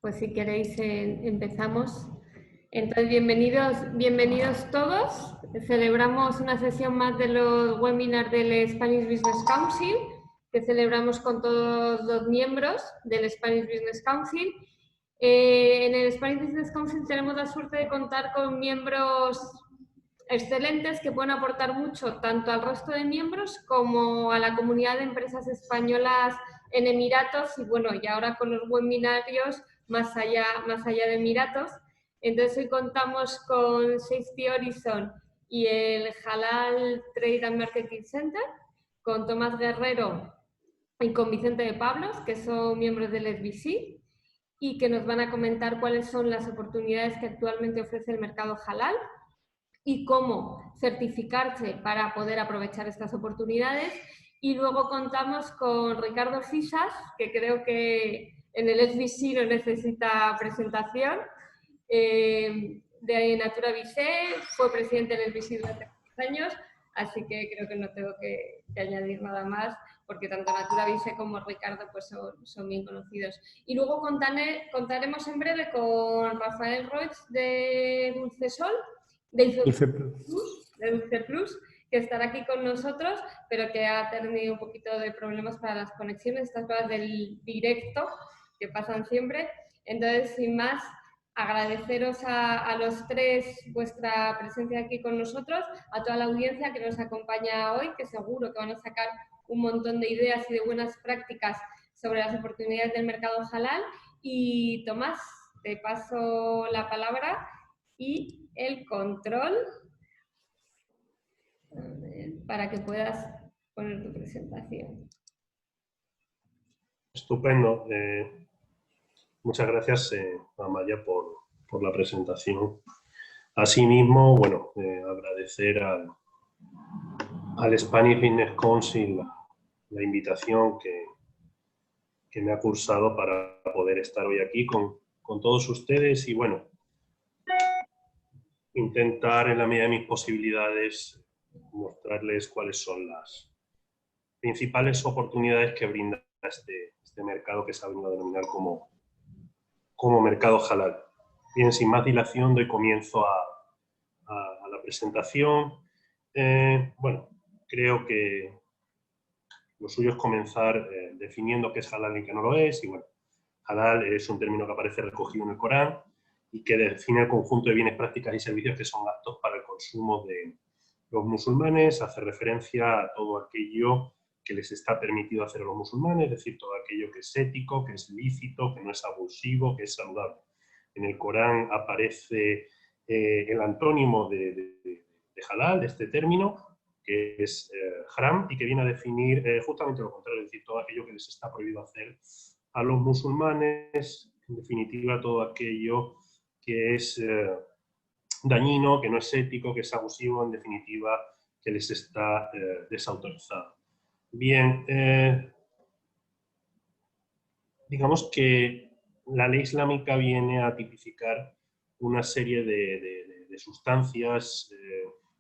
Pues si queréis empezamos. Entonces, bienvenidos todos. Celebramos una sesión más de los webinars del Spanish Business Council, que celebramos con todos los miembros del Spanish Business Council. En el Spanish Business Council tenemos la suerte de contar con miembros excelentes que pueden aportar mucho tanto al resto de miembros como a la comunidad de empresas españolas en Emiratos y bueno, y ahora con los webinarios más allá de Emiratos. Entonces hoy contamos con Shakespeare Horizon y el Halal Trade and Marketing Center, con Tomás Guerrero y con Vicente de Pablos, que son miembros del SBC y que nos van a comentar cuáles son las oportunidades que actualmente ofrece el mercado halal y cómo certificarse para poder aprovechar estas oportunidades. Y luego contamos con Ricardo Fisas, que creo que en el SBC no necesita presentación, de Natura Visé, fue presidente del SBC durante 10 años, así que creo que no tengo que añadir nada más, porque tanto Natura Visé como Ricardo pues son bien conocidos. Y luego contaremos en breve con Rafael Roig de Dulcesol, de Dulce Plus, que estará aquí con nosotros, pero que ha tenido un poquito de problemas para las conexiones, estas cosas del directo que pasan siempre. Entonces, sin más, agradeceros a los tres vuestra presencia aquí con nosotros, a toda la audiencia que nos acompaña hoy, que seguro que van a sacar un montón de ideas y de buenas prácticas sobre las oportunidades del mercado halal. Y Tomás, te paso la palabra y el control para que puedas poner tu presentación. Estupendo. Muchas gracias, Amaya, por la presentación. Asimismo, bueno, agradecer al Spanish Business Council la invitación que me ha cursado para poder estar hoy aquí con todos ustedes y, bueno, intentar en la medida de mis posibilidades mostrarles cuáles son las principales oportunidades que brinda este mercado que se ha venido a denominar como mercado halal. Bien, sin más dilación, doy comienzo a la presentación. Bueno, creo que lo suyo es comenzar definiendo qué es halal y qué no lo es. Y bueno, halal es un término que aparece recogido en el Corán y que define el conjunto de bienes, prácticas y servicios que son aptos para el consumo de los musulmanes. Hace referencia a todo aquello que les está permitido hacer a los musulmanes, es decir, todo aquello que es ético, que es lícito, que no es abusivo, que es saludable. En el Corán aparece el antónimo de halal, de este término, que es haram, y que viene a definir justamente lo contrario, es decir, todo aquello que les está prohibido hacer a los musulmanes, en definitiva, todo aquello que es dañino, que no es ético, que es abusivo, en definitiva, que les está desautorizado. Bien, digamos que la ley islámica viene a tipificar una serie de sustancias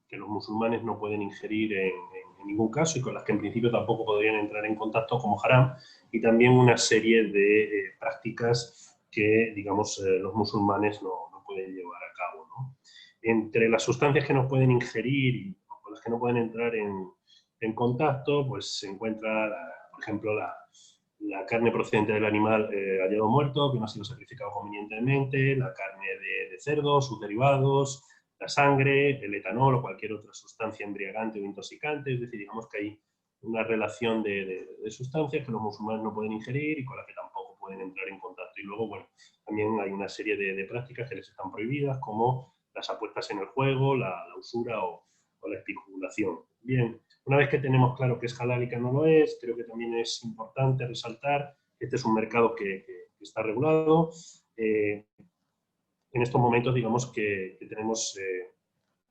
que los musulmanes no pueden ingerir en ningún caso y con las que en principio tampoco podrían entrar en contacto como haram, y también una serie de prácticas que, digamos, los musulmanes no pueden llevar a cabo, ¿no? Entre las sustancias que no pueden ingerir y con las que no pueden entrar en contacto, pues se encuentra, por ejemplo, la carne procedente del animal hallado muerto, que no ha sido sacrificado convenientemente, la carne de cerdo, sus derivados, la sangre, el etanol o cualquier otra sustancia embriagante o intoxicante. Es decir, digamos que hay una relación de sustancias que los musulmanes no pueden ingerir y con las que tampoco pueden entrar en contacto. Y luego, bueno, también hay una serie de prácticas que les están prohibidas, como las apuestas en el juego, la usura o la especulación. Bien, una vez que tenemos claro que es halal y que no lo es, creo que también es importante resaltar que este es un mercado que está regulado. En estos momentos, digamos que tenemos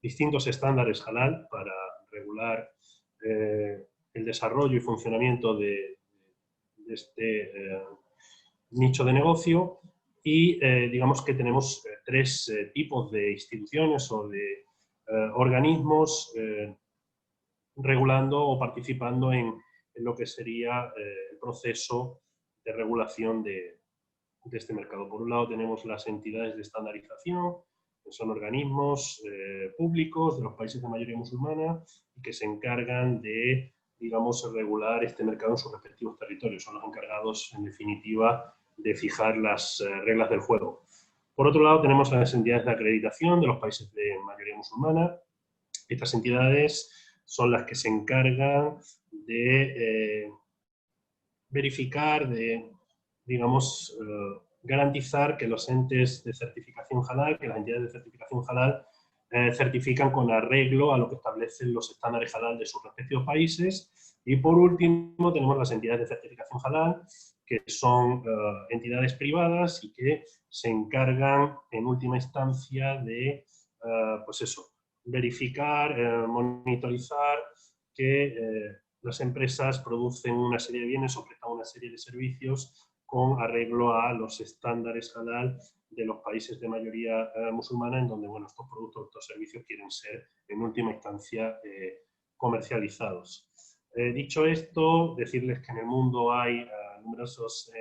distintos estándares halal para regular el desarrollo y funcionamiento de este nicho de negocio y digamos que tenemos tres tipos de instituciones o de organismos regulando o participando en lo que sería el proceso de regulación de este mercado. Por un lado tenemos las entidades de estandarización, que son organismos públicos de los países de mayoría musulmana y que se encargan de, digamos, regular este mercado en sus respectivos territorios. Son los encargados, en definitiva, de fijar las reglas del juego. Por otro lado, tenemos las entidades de acreditación de los países de mayoría musulmana. Estas entidades son las que se encargan de verificar, de, digamos, garantizar que los entes de certificación halal, que las entidades de certificación halal certifican con arreglo a lo que establecen los estándares halal de sus respectivos países. Y por último tenemos las entidades de certificación halal, que son entidades privadas y que se encargan en última instancia de, pues eso, verificar, monitorizar que las empresas producen una serie de bienes o prestan una serie de servicios con arreglo a los estándares halal de los países de mayoría musulmana, en donde, bueno, estos productos, estos servicios quieren ser en última instancia comercializados. Dicho esto, decirles que en el mundo hay numerosos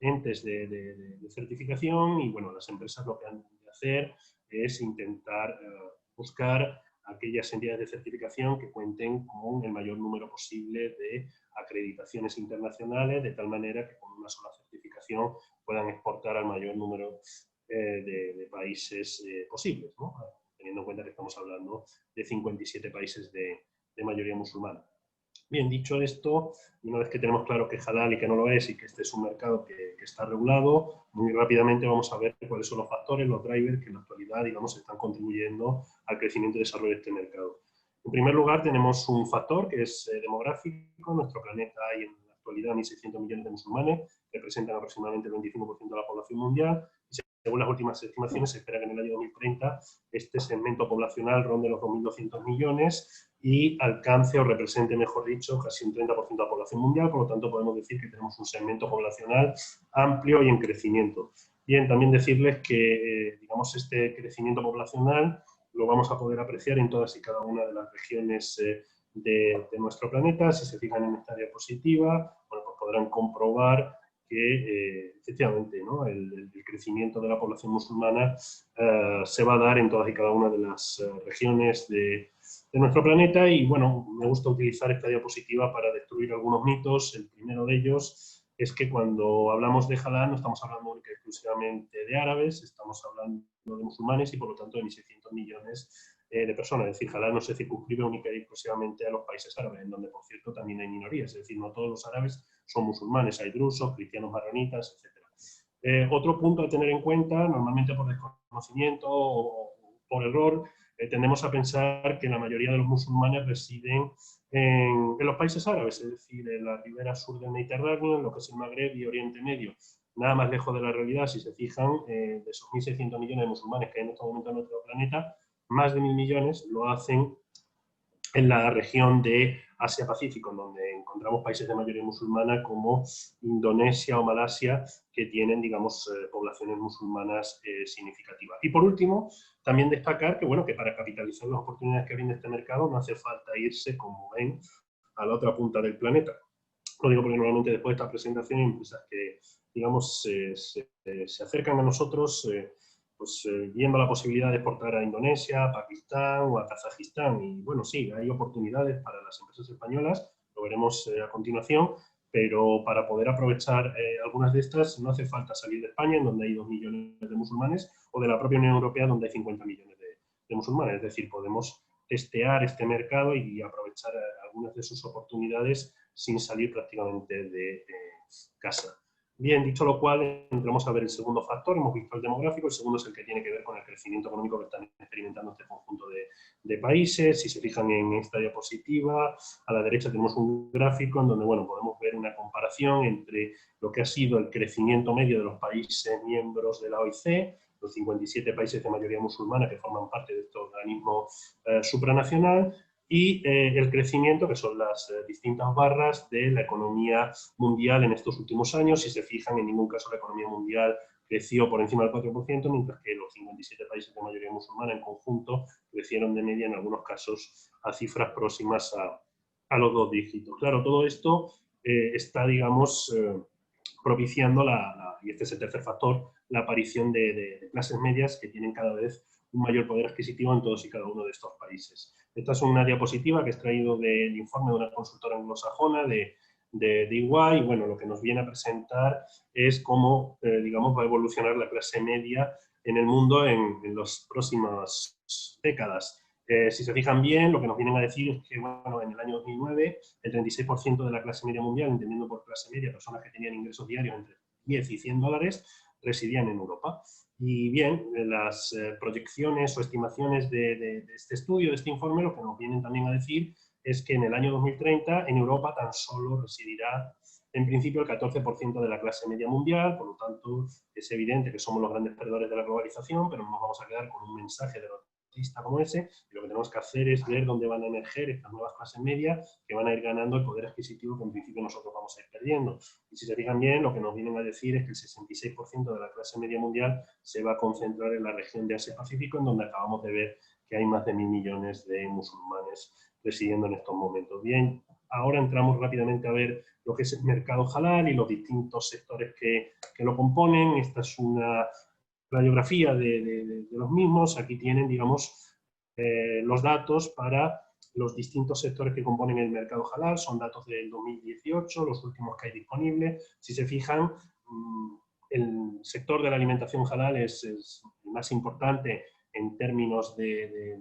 entes de certificación y, bueno, las empresas lo que han de hacer es intentar buscar aquellas entidades de certificación que cuenten con el mayor número posible de acreditaciones internacionales, de tal manera que con una sola certificación puedan exportar al mayor número de países posibles, ¿no? Teniendo en cuenta que estamos hablando de 57 países de mayoría musulmana. Bien, dicho esto, una vez que tenemos claro que es halal y que no lo es y que este es un mercado que está regulado, muy rápidamente vamos a ver cuáles son los factores, los drivers que en la actualidad, digamos, están contribuyendo al crecimiento y desarrollo de este mercado. En primer lugar, tenemos un factor que es demográfico. En nuestro planeta hay en la actualidad 1.600 millones de musulmanes, que representan aproximadamente el 25% de la población mundial. Según las últimas estimaciones, se espera que en el año 2030 este segmento poblacional ronde los 2.200 millones y alcance o represente, mejor dicho, casi un 30% de la población mundial. Por lo tanto, podemos decir que tenemos un segmento poblacional amplio y en crecimiento. Bien, también decirles que, digamos, este crecimiento poblacional lo vamos a poder apreciar en todas y cada una de las regiones de nuestro planeta. Si se fijan en esta diapositiva, bueno, pues podrán comprobar que efectivamente, ¿no?, el crecimiento de la población musulmana se va a dar en todas y cada una de las regiones de nuestro planeta. Y bueno, me gusta utilizar esta diapositiva para destruir algunos mitos. El primero de ellos es que cuando hablamos de halal no estamos hablando única y exclusivamente de árabes, estamos hablando de musulmanes y por lo tanto de 1.600 millones de personas. Es decir, halal no se circunscribe única y exclusivamente a los países árabes, en donde, por cierto, también hay minorías. Es decir, no todos los árabes son musulmanes, hay drusos, cristianos maronitas, etc. Otro punto a tener en cuenta, normalmente por desconocimiento o por error, tendemos a pensar que la mayoría de los musulmanes residen en los países árabes, es decir, en la ribera sur del Mediterráneo, en lo que es el Magreb y Oriente Medio. Nada más lejos de la realidad. Si se fijan, de esos 1.600 millones de musulmanes que hay en este momento en nuestro planeta, más de 1.000 millones lo hacen en la región de Asia-Pacífico, donde encontramos países de mayoría musulmana como Indonesia o Malasia, que tienen, digamos, poblaciones musulmanas significativas. Y por último, también destacar que, bueno, que para capitalizar las oportunidades que brinda este mercado no hace falta irse, como ven, a la otra punta del planeta. Lo digo porque normalmente después de esta presentación hay empresas que, digamos, se acercan a nosotros pues, viendo la posibilidad de exportar a Indonesia, a Pakistán o a Kazajistán. Y bueno, sí, hay oportunidades para las empresas españolas, lo veremos a continuación, pero para poder aprovechar algunas de estas no hace falta salir de España, en donde hay 2 millones de musulmanes, o de la propia Unión Europea, donde hay 50 millones de musulmanes. Es decir, podemos testear este mercado y aprovechar algunas de sus oportunidades sin salir prácticamente de casa. Bien, dicho lo cual, entramos a ver el segundo factor. Hemos visto el demográfico, el segundo es el que tiene que ver con el crecimiento económico que están experimentando este conjunto de países. Si se fijan en esta diapositiva, a la derecha tenemos un gráfico en donde, bueno, podemos ver una comparación entre lo que ha sido el crecimiento medio de los países miembros de la OIC, los 57 países de mayoría musulmana que forman parte de este organismo supranacional, y el crecimiento, que son las distintas barras de la economía mundial en estos últimos años. Si se fijan, en ningún caso la economía mundial creció por encima del 4%, mientras que los 57 países de mayoría musulmana en conjunto crecieron de media, en algunos casos, a cifras próximas a los 2 dígitos. Claro, todo esto está, digamos, propiciando, y este es el tercer factor, la aparición de clases medias que tienen cada vez un mayor poder adquisitivo en todos y cada uno de estos países. Esta es una diapositiva que he extraído del informe de una consultora anglosajona de EY, y bueno, lo que nos viene a presentar es cómo, digamos, va a evolucionar la clase media en el mundo en las próximas décadas. Si se fijan bien, lo que nos vienen a decir es que, bueno, en el año 2009, el 36% de la clase media mundial, entendiendo por clase media personas que tenían ingresos diarios entre 10 y 100 dólares, residían en Europa. Y bien, las proyecciones o estimaciones de este estudio, de este informe, lo que nos vienen también a decir es que en el año 2030 en Europa tan solo residirá en principio el 14% de la clase media mundial, por lo tanto es evidente que somos los grandes perdedores de la globalización, pero no nos vamos a quedar con un mensaje derrotista como ese, y lo que tenemos que hacer es ver dónde van a emerger estas nuevas clases medias que van a ir ganando el poder adquisitivo que en principio nosotros vamos a ir perdiendo. Y si se fijan bien, lo que nos vienen a decir es que el 66% de la clase media mundial se va a concentrar en la región de Asia-Pacífico, en donde acabamos de ver que hay más de 1.000 millones de musulmanes residiendo en estos momentos. Bien, ahora entramos rápidamente a ver lo que es el mercado halal y los distintos sectores que lo componen. Esta es una radiografía de los mismos. Aquí tienen, digamos, los datos para los distintos sectores que componen el mercado halal. Son datos del 2018, los últimos que hay disponibles. Si se fijan, el sector de la alimentación halal es el más importante en términos de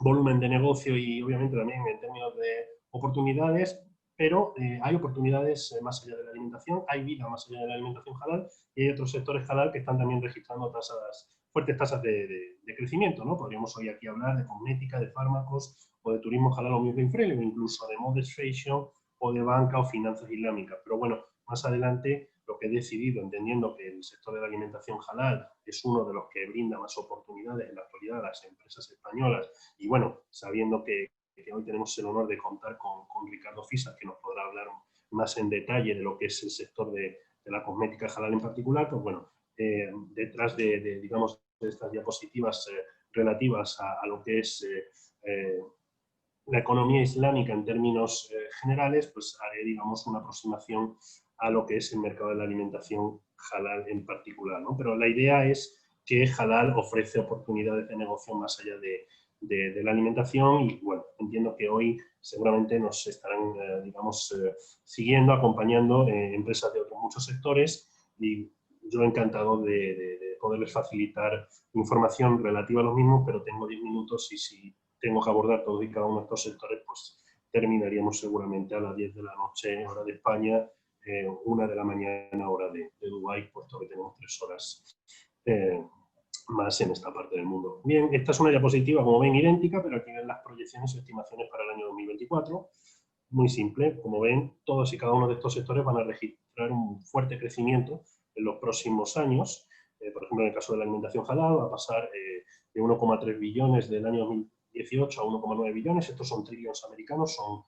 volumen de negocio y obviamente también en términos de oportunidades, pero hay oportunidades más allá de la alimentación, hay vida más allá de la alimentación halal y hay otros sectores halal que están también registrando fuertes tasas de crecimiento, ¿no? Podríamos hoy aquí hablar de cosmética, de fármacos o de turismo halal o muslim friendly, o incluso de modest fashion o de banca o finanzas islámicas. Pero bueno, más adelante lo que he decidido, entendiendo que el sector de la alimentación halal es uno de los que brinda más oportunidades en la actualidad a las empresas españolas, y bueno, sabiendo que hoy tenemos el honor de contar con Ricardo Fisas, que nos podrá hablar más en detalle de lo que es el sector de la cosmética halal en particular, pues bueno, detrás digamos, de estas diapositivas relativas a lo que es la economía islámica en términos generales, pues haré, digamos, una aproximación a lo que es el mercado de la alimentación halal en particular, ¿no? Pero la idea es que halal ofrece oportunidades de negocio más allá de la alimentación y, bueno, entiendo que hoy seguramente nos estarán, digamos, siguiendo, acompañando empresas de otros muchos sectores y yo encantado de poderles facilitar información relativa a los mismos, pero tengo 10 minutos y si tengo que abordar todos y cada uno de estos sectores, pues terminaríamos seguramente a las 10 de la noche, hora de España, 1 de la mañana, hora de Dubái, puesto que tenemos 3 horas más en esta parte del mundo. Bien, esta es una diapositiva, como ven, idéntica, pero aquí ven las proyecciones y estimaciones para el año 2024. Muy simple, como ven, todos y cada uno de estos sectores van a registrar un fuerte crecimiento en los próximos años. Por ejemplo, en el caso de la alimentación halal, va a pasar de 1,3 billones del año 2018 a 1,9 billones. Estos son trillones americanos, son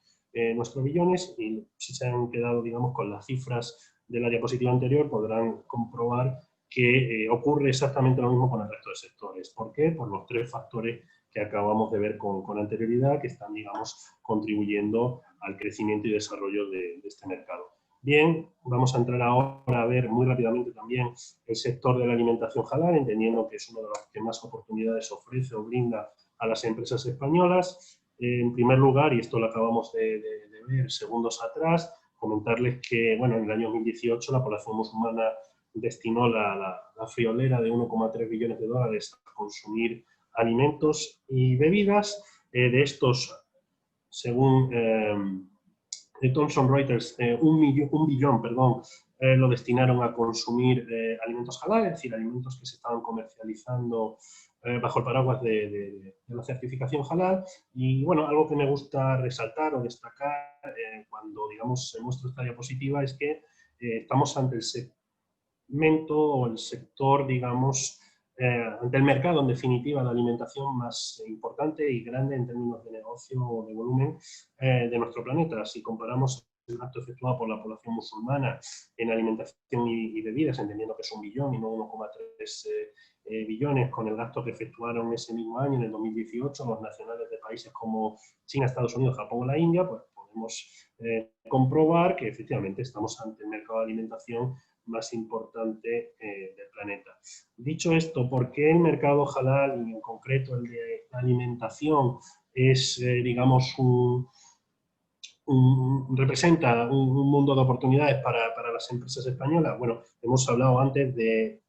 nuestros billones, y si se han quedado, digamos, con las cifras de la diapositiva anterior, podrán comprobar que ocurre exactamente lo mismo con el resto de sectores. ¿Por qué? Por los 3 factores que acabamos de ver con anterioridad, que están, digamos, contribuyendo al crecimiento y desarrollo de este mercado. Bien, vamos a entrar ahora a ver muy rápidamente también el sector de la alimentación halal, entendiendo que es uno de los que más oportunidades ofrece o brinda a las empresas españolas. En primer lugar, y esto lo acabamos de ver segundos atrás, comentarles que, bueno, en el año 2018 la población musulmana destinó la friolera de 1,3 billones de dólares a consumir alimentos y bebidas. De estos, según Thomson Reuters, un billón, lo destinaron a consumir alimentos halal, es decir, alimentos que se estaban comercializando bajo el paraguas de la certificación halal. Y bueno, algo que me gusta resaltar o destacar cuando, digamos, muestro esta diapositiva es que estamos ante el segmento o el sector, digamos, ante el mercado, en definitiva, de alimentación más importante y grande en términos de negocio o de volumen de nuestro planeta. Si comparamos el gasto efectuado por la población musulmana en alimentación y bebidas, entendiendo que es 1 billón y no 1,3 billones, con el gasto que efectuaron ese mismo año, en el 2018, los nacionales de países como China, Estados Unidos, Japón o la India, pues podemos comprobar que efectivamente estamos ante el mercado de alimentación más importante del planeta. Dicho esto, ¿por qué el mercado halal, y en concreto el de alimentación, es, digamos, representa un mundo de oportunidades para las empresas españolas? Bueno, hemos hablado antes de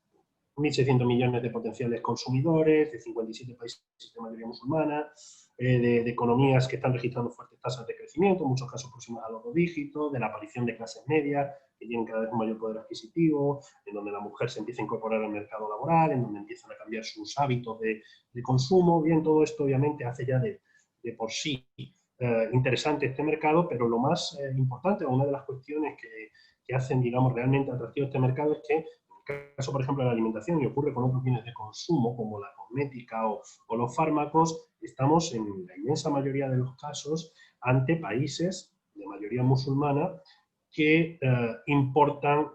1.600 millones de potenciales consumidores, de 57 países de mayoría musulmana, de economías que están registrando fuertes tasas de crecimiento, en muchos casos próximas a los 2 dígitos, de la aparición de clases medias que tienen cada vez un mayor poder adquisitivo, en donde la mujer se empieza a incorporar al mercado laboral, en donde empiezan a cambiar sus hábitos de consumo. Bien, todo esto obviamente hace ya de por sí interesante este mercado, pero lo más importante, una de las cuestiones que hacen, digamos, realmente atractivo este mercado es que, en el caso, por ejemplo, de la alimentación, y ocurre con otros bienes de consumo, como la cosmética o los fármacos, estamos en la inmensa mayoría de los casos ante países de mayoría musulmana que importan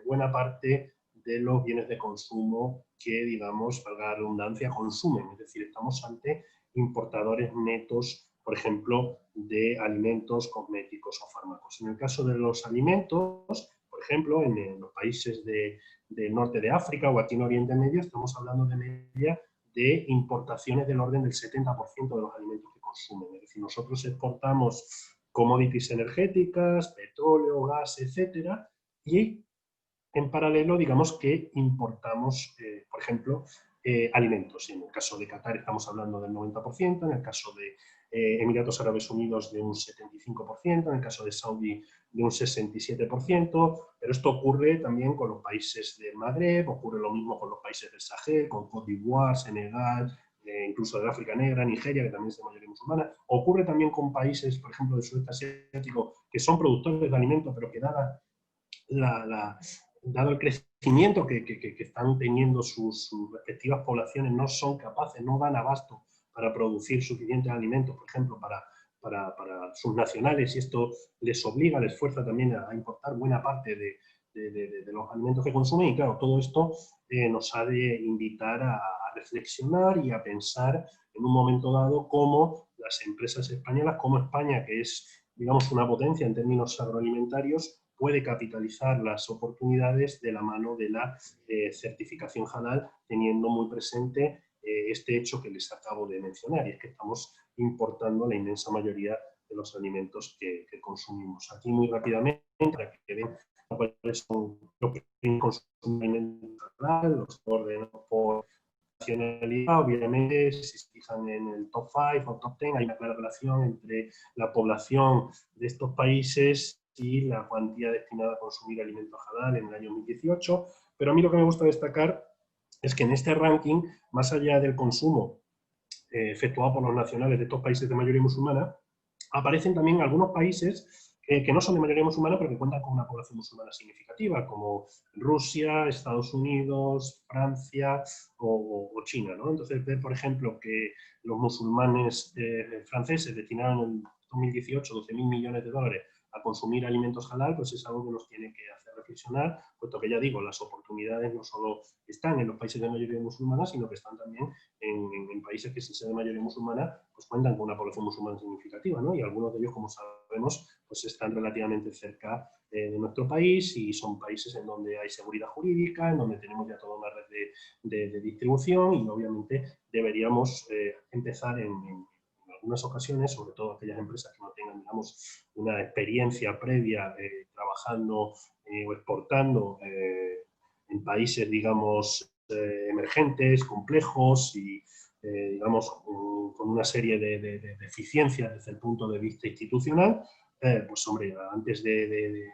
buena parte de los bienes de consumo que, digamos, valga la redundancia, consumen. Es decir, estamos ante importadores netos, por ejemplo, de alimentos, cosméticos o fármacos. En el caso de los alimentos, por ejemplo, en los países del norte de África o aquí en Oriente Medio, estamos hablando de media de importaciones del orden del 70% de los alimentos que consumen. Es decir, nosotros exportamos commodities energéticas, petróleo, gas, etcétera, y en paralelo, digamos que importamos, por ejemplo, alimentos. En el caso de Qatar estamos hablando del 90%, en el caso de Emiratos Árabes Unidos de un 75%, en el caso de Saudi de un 67%, pero esto ocurre también con los países del Magreb, ocurre lo mismo con los países del Sahel, con Côte d'Ivoire, Senegal, incluso del África Negra, Nigeria, que también es de mayoría musulmana. Ocurre también con países, por ejemplo, del sudeste asiático, que son productores de alimentos, pero que dado el crecimiento que están teniendo sus respectivas poblaciones, no son capaces, no dan abasto para producir suficientes alimentos, por ejemplo, para sus nacionales, y esto les obliga, les fuerza también a importar buena parte de los alimentos que consumen. Y claro, todo esto nos ha de invitar a reflexionar y a pensar en un momento dado cómo las empresas españolas, como España, que es, digamos, una potencia en términos agroalimentarios, puede capitalizar las oportunidades de la mano de la certificación halal, teniendo muy presente este hecho que les acabo de mencionar, y es que estamos importando la inmensa mayoría de los alimentos que consumimos. Aquí muy rápidamente, para que vean cuáles son los que consumimos halal, los ordenados por nacionalidad. Obviamente, si se fijan en el top 5 o top 10, hay una clara relación entre la población de estos países y la cuantía destinada a consumir alimentos halal en el año 2018. Pero a mí lo que me gusta destacar es que en este ranking, más allá del consumo efectuado por los nacionales de estos países de mayoría musulmana, aparecen también algunos países que no son de mayoría musulmana, pero que cuentan con una población musulmana significativa, como Rusia, Estados Unidos, Francia o China, ¿no? Entonces, ver, por ejemplo, que los musulmanes franceses destinaron en 2018 12.000 millones de dólares a consumir alimentos halal, pues es algo que nos tiene que hacer reflexionar, puesto que, ya digo, las oportunidades no solo están en los países de mayoría musulmana, sino que están también en países que, sin ser de mayoría musulmana, pues cuentan con una población musulmana significativa, ¿no? Y algunos de ellos, como sabemos, pues están relativamente cerca de nuestro país, y son países en donde hay seguridad jurídica, en donde tenemos ya toda una red de distribución, y obviamente deberíamos empezar en algunas ocasiones, sobre todo aquellas empresas que no tengan, digamos, una experiencia previa trabajando o exportando en países, digamos, emergentes, complejos y, digamos, con una serie de deficiencias desde el punto de vista institucional, pues hombre, antes de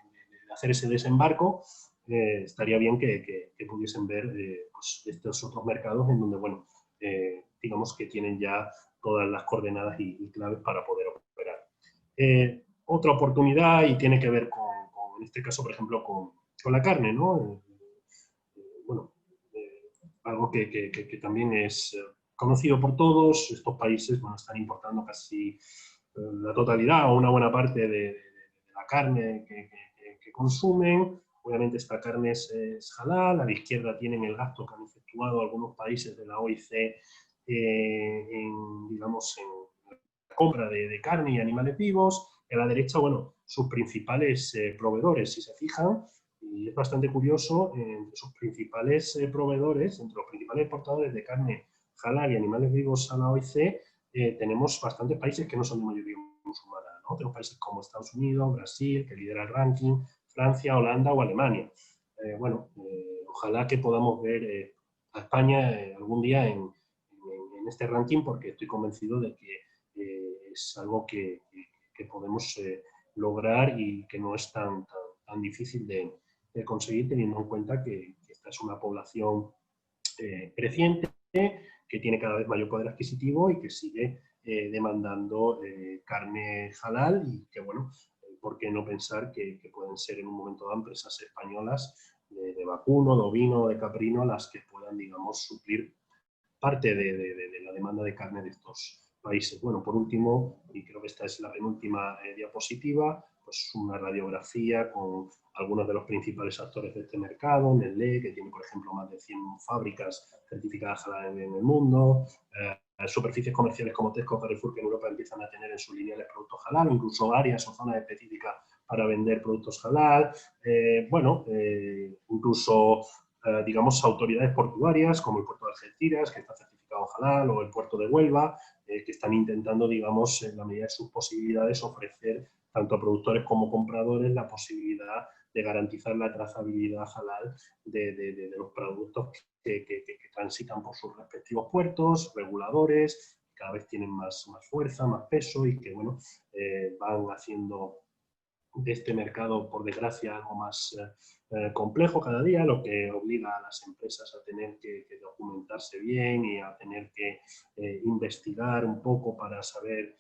hacer ese desembarco, estaría bien que pudiesen ver pues estos otros mercados en donde, bueno, digamos que tienen ya todas las coordenadas y claves para poder operar. Otra oportunidad, y tiene que ver en este caso, por ejemplo, con la carne, ¿no? Bueno, algo que también es conocido por todos. Estos países, bueno, están importando casi la totalidad o una buena parte de la carne que consumen. Obviamente esta carne es halal. A la izquierda tienen el gasto que han efectuado algunos países de la OIC digamos, en la compra de carne y animales vivos. Y a la derecha, bueno, sus principales proveedores, si se fijan, y es bastante curioso, entre sus principales proveedores, entre los principales exportadores de carne halal y animales vivos a la OIC, tenemos bastantes países que no son de mayoría musulmana, ¿no? Tenemos países como Estados Unidos, Brasil, que lidera el ranking, Francia, Holanda o Alemania. Ojalá que podamos ver a España algún día en este ranking, porque estoy convencido de que es algo que podemos lograr y que no es tan difícil de conseguir, teniendo en cuenta que esta es una población creciente, que tiene cada vez mayor poder adquisitivo y que sigue demandando carne halal y que, bueno, ¿por qué no pensar que pueden ser en un momento dado empresas españolas de vacuno, de ovino, de caprino, las que puedan, digamos, suplir parte de la demanda de carne de estos países? Bueno, por último, y creo que esta es la penúltima diapositiva, pues una radiografía con algunos de los principales actores de este mercado, Nestlé, que tiene, por ejemplo, más de 100 fábricas certificadas halal en el mundo, superficies comerciales como Tesco, Carrefour, que en Europa empiezan a tener en sus lineales productos halal, o incluso áreas o zonas específicas para vender productos halal, incluso digamos, autoridades portuarias, como el puerto de Algeciras, que está certificado halal, o el puerto de Huelva, que están intentando, digamos, en la medida de sus posibilidades, ofrecer tanto a productores como compradores la posibilidad de garantizar la trazabilidad halal de los productos que transitan por sus respectivos puertos, reguladores, que cada vez tienen más fuerza, más peso y que, bueno, van haciendo de este mercado, por desgracia, algo más complejo cada día, lo que obliga a las empresas a tener que documentarse bien y a tener que investigar un poco para saber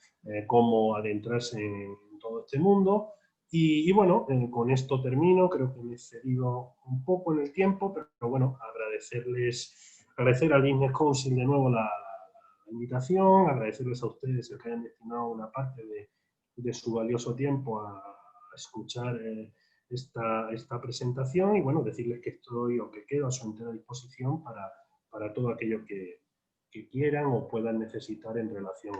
cómo adentrarse en todo este mundo. Y bueno, con esto termino, creo que me he cedido un poco en el tiempo, pero bueno, agradecer al Business Council de nuevo la invitación, agradecerles a ustedes el que hayan destinado una parte de su valioso tiempo a escuchar esta presentación y, bueno, decirles que estoy o que quedo a su entera disposición para todo aquello que quieran o puedan necesitar en relación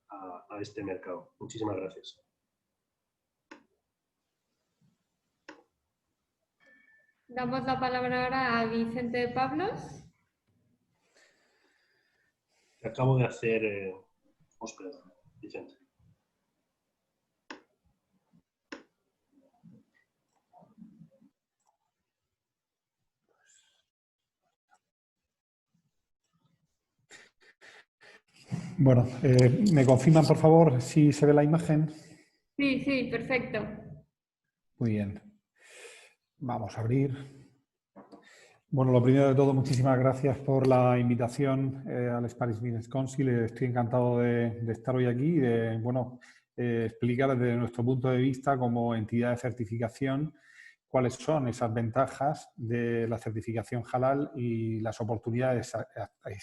a este mercado. Muchísimas gracias. Damos la palabra ahora a Vicente Pablos. Acabo de hacer Vicente. Bueno, ¿me confirman, por favor, si se ve la imagen? Sí, perfecto. Muy bien. Vamos a abrir. Bueno, lo primero de todo, muchísimas gracias por la invitación al Spanish Business Council. Estoy encantado de estar hoy aquí y de, bueno, explicar desde nuestro punto de vista como entidad de certificación cuáles son esas ventajas de la certificación halal y las oportunidades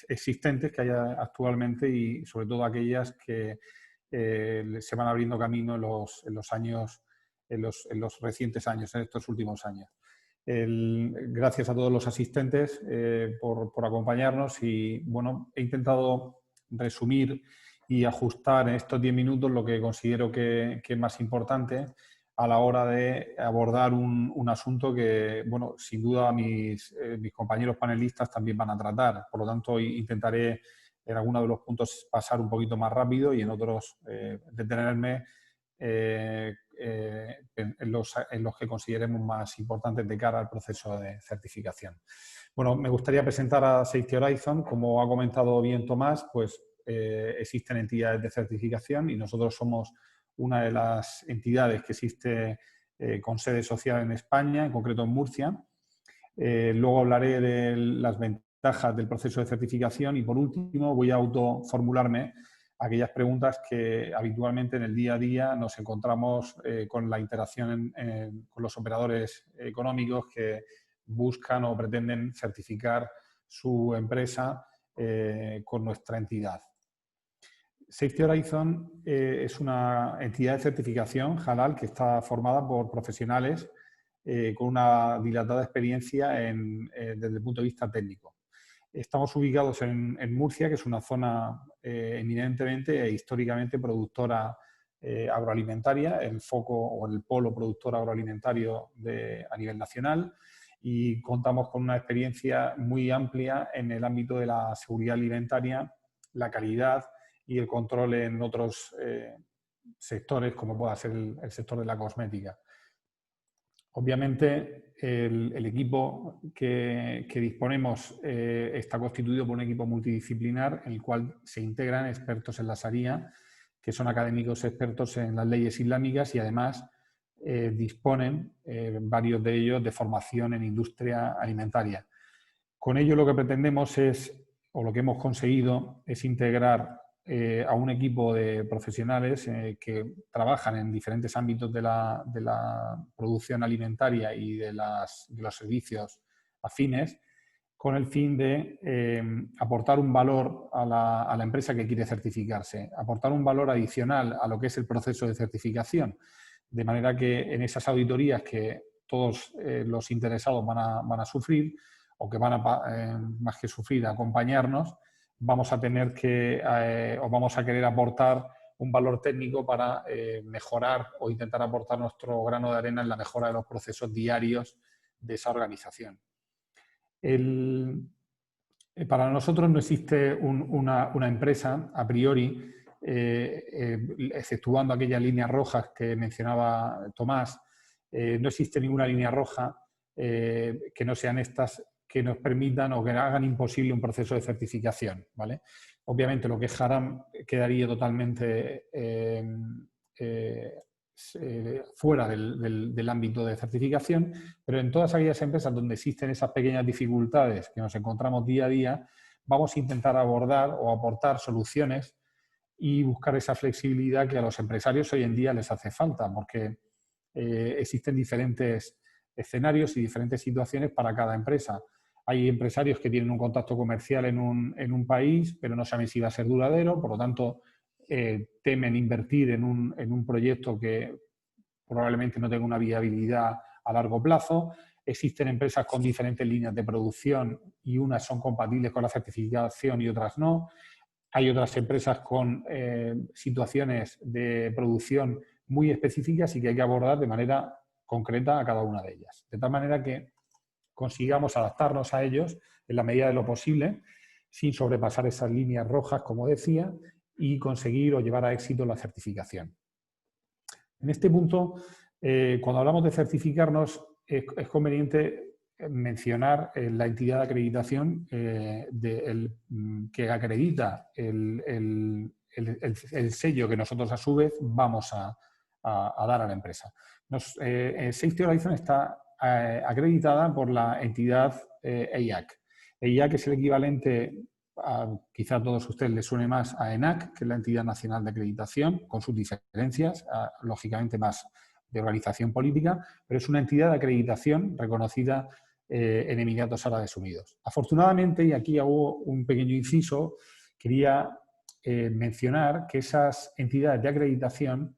existentes que hay actualmente y sobre todo aquellas que se van abriendo camino en los recientes años, en estos últimos años. Gracias a todos los asistentes por acompañarnos y, bueno, he intentado resumir y ajustar en estos 10 minutos lo que considero que es más importante a la hora de abordar un asunto que, bueno, sin duda mis compañeros panelistas también van a tratar. Por lo tanto, intentaré en algunos de los puntos pasar un poquito más rápido y en otros detenerme en los que consideremos más importantes de cara al proceso de certificación. Bueno, me gustaría presentar a Safety Horizon. Como ha comentado bien Tomás, pues existen entidades de certificación y nosotros somos una de las entidades que existe con sede social en España, en concreto en Murcia. Luego hablaré de las ventajas del proceso de certificación y, por último, voy a autoformularme aquellas preguntas que habitualmente en el día a día nos encontramos con la interacción con los operadores económicos que buscan o pretenden certificar su empresa con nuestra entidad. Safety Horizon es una entidad de certificación halal que está formada por profesionales con una dilatada experiencia desde el punto de vista técnico. Estamos ubicados en Murcia, que es una zona eminentemente e históricamente productora agroalimentaria, el foco o el polo productor agroalimentario a nivel nacional, y contamos con una experiencia muy amplia en el ámbito de la seguridad alimentaria, la calidad y el control en otros sectores, como pueda ser el sector de la cosmética. Obviamente, el equipo que disponemos está constituido por un equipo multidisciplinar en el cual se integran expertos en la Sharia, que son académicos expertos en las leyes islámicas y además disponen, varios de ellos, de formación en industria alimentaria. Con ello lo que pretendemos o lo que hemos conseguido es integrar a un equipo de profesionales que trabajan en diferentes ámbitos de la producción alimentaria y de los servicios afines, con el fin de aportar un valor a la empresa que quiere certificarse, aportar un valor adicional a lo que es el proceso de certificación, de manera que en esas auditorías que todos los interesados van a sufrir, o que van a, más que sufrir, acompañarnos, vamos a tener o vamos a querer aportar un valor técnico para mejorar o intentar aportar nuestro grano de arena en la mejora de los procesos diarios de esa organización. Para nosotros no existe una empresa a priori, exceptuando aquellas líneas rojas que mencionaba Tomás, no existe ninguna línea roja que no sean estas que nos permitan o que hagan imposible un proceso de certificación, ¿vale? Obviamente lo que es haram quedaría totalmente fuera del ámbito de certificación, pero en todas aquellas empresas donde existen esas pequeñas dificultades que nos encontramos día a día, vamos a intentar abordar o aportar soluciones y buscar esa flexibilidad que a los empresarios hoy en día les hace falta, porque existen diferentes escenarios y diferentes situaciones para cada empresa. Hay empresarios que tienen un contacto comercial en un país, pero no saben si va a ser duradero, por lo tanto, temen invertir en un proyecto que probablemente no tenga una viabilidad a largo plazo. Existen empresas con diferentes líneas de producción y unas son compatibles con la certificación y otras no. Hay otras empresas con situaciones de producción muy específicas y que hay que abordar de manera concreta a cada una de ellas. De tal manera que consigamos adaptarnos a ellos en la medida de lo posible, sin sobrepasar esas líneas rojas, como decía, y conseguir o llevar a éxito la certificación. En este punto, cuando hablamos de certificarnos, es conveniente mencionar la entidad de acreditación que acredita el sello que nosotros a su vez vamos a dar a la empresa. Safety Horizon está acreditada por la entidad EIAC. EIAC es el equivalente, quizá a todos ustedes les suene más, a ENAC, que es la entidad nacional de acreditación, con sus diferencias, lógicamente más de organización política, pero es una entidad de acreditación reconocida en Emiratos Árabes Unidos. Afortunadamente, y aquí hago un pequeño inciso, quería mencionar que esas entidades de acreditación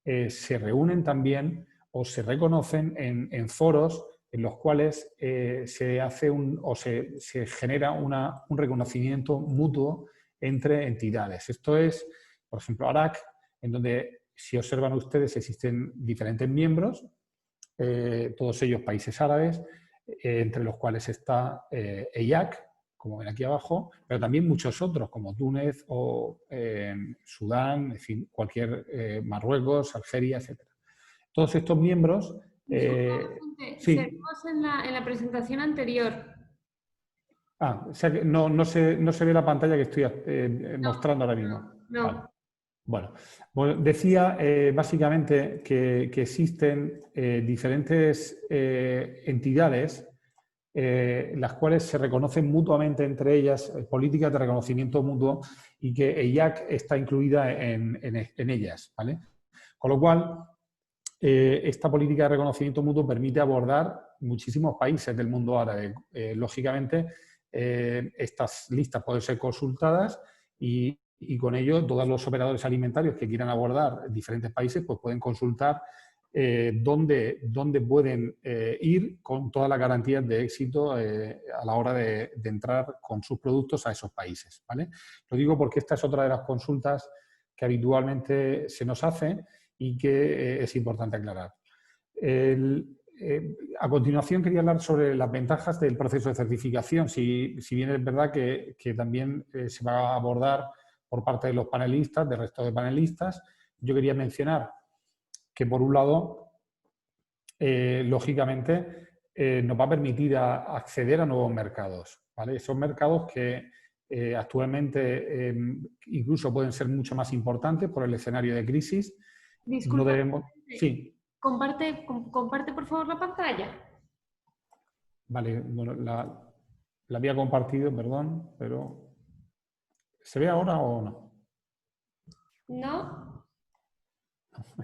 se reúnen también o se reconocen en foros en los cuales se hace se genera un reconocimiento mutuo entre entidades. Esto es, por ejemplo, ARAC, en donde, si observan ustedes, existen diferentes miembros, todos ellos países árabes, entre los cuales está EIAC, como ven aquí abajo, pero también muchos otros, como Túnez o Sudán, en fin, Marruecos, Algeria, etc. Todos estos miembros... sí. Seguimos en la presentación anterior. O sea que no se ve la pantalla que estoy mostrando ahora mismo. No. Vale. Bueno, decía básicamente que existen diferentes entidades las cuales se reconocen mutuamente entre ellas, políticas de reconocimiento mutuo, y que EIAC está incluida en ellas, ¿vale? Con lo cual, esta política de reconocimiento mutuo permite abordar muchísimos países del mundo árabe. Lógicamente, estas listas pueden ser consultadas y con ello todos los operadores alimentarios que quieran abordar diferentes países pues pueden consultar dónde pueden ir con todas las garantías de éxito a la hora de entrar con sus productos a esos países, ¿vale? Lo digo porque esta es otra de las consultas que habitualmente se nos hace y que es importante aclarar. A continuación quería hablar sobre las ventajas del proceso de certificación, si bien es verdad que también se va a abordar por parte de los panelistas, del resto de panelistas. Yo quería mencionar que, por un lado, lógicamente, nos va a permitir acceder a nuevos mercados, ¿vale? Esos mercados que actualmente incluso pueden ser mucho más importantes por el escenario de crisis. Disculpa, no debemos... Sí. comparte por favor la pantalla. Vale, bueno, la había compartido, perdón, pero ¿se ve ahora o no? ¿No?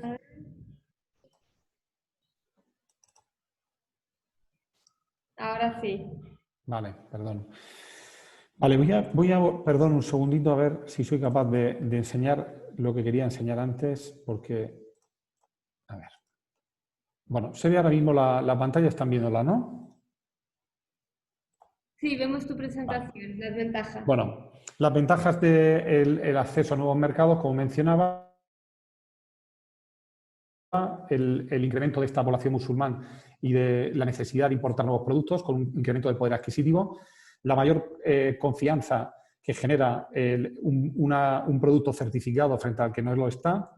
A ver. Ahora sí. Vale, perdón. Vale, perdón, un segundito a ver si soy capaz de enseñar lo que quería enseñar antes, porque... A ver. Bueno, se ve ahora mismo la pantalla, están viéndola, ¿no? Sí, vemos tu presentación, las ventajas. Bueno, las ventajas del acceso a nuevos mercados, como mencionaba, el incremento de esta población musulmán y de la necesidad de importar nuevos productos con un incremento del poder adquisitivo, la mayor confianza que genera un producto certificado frente al que no lo está,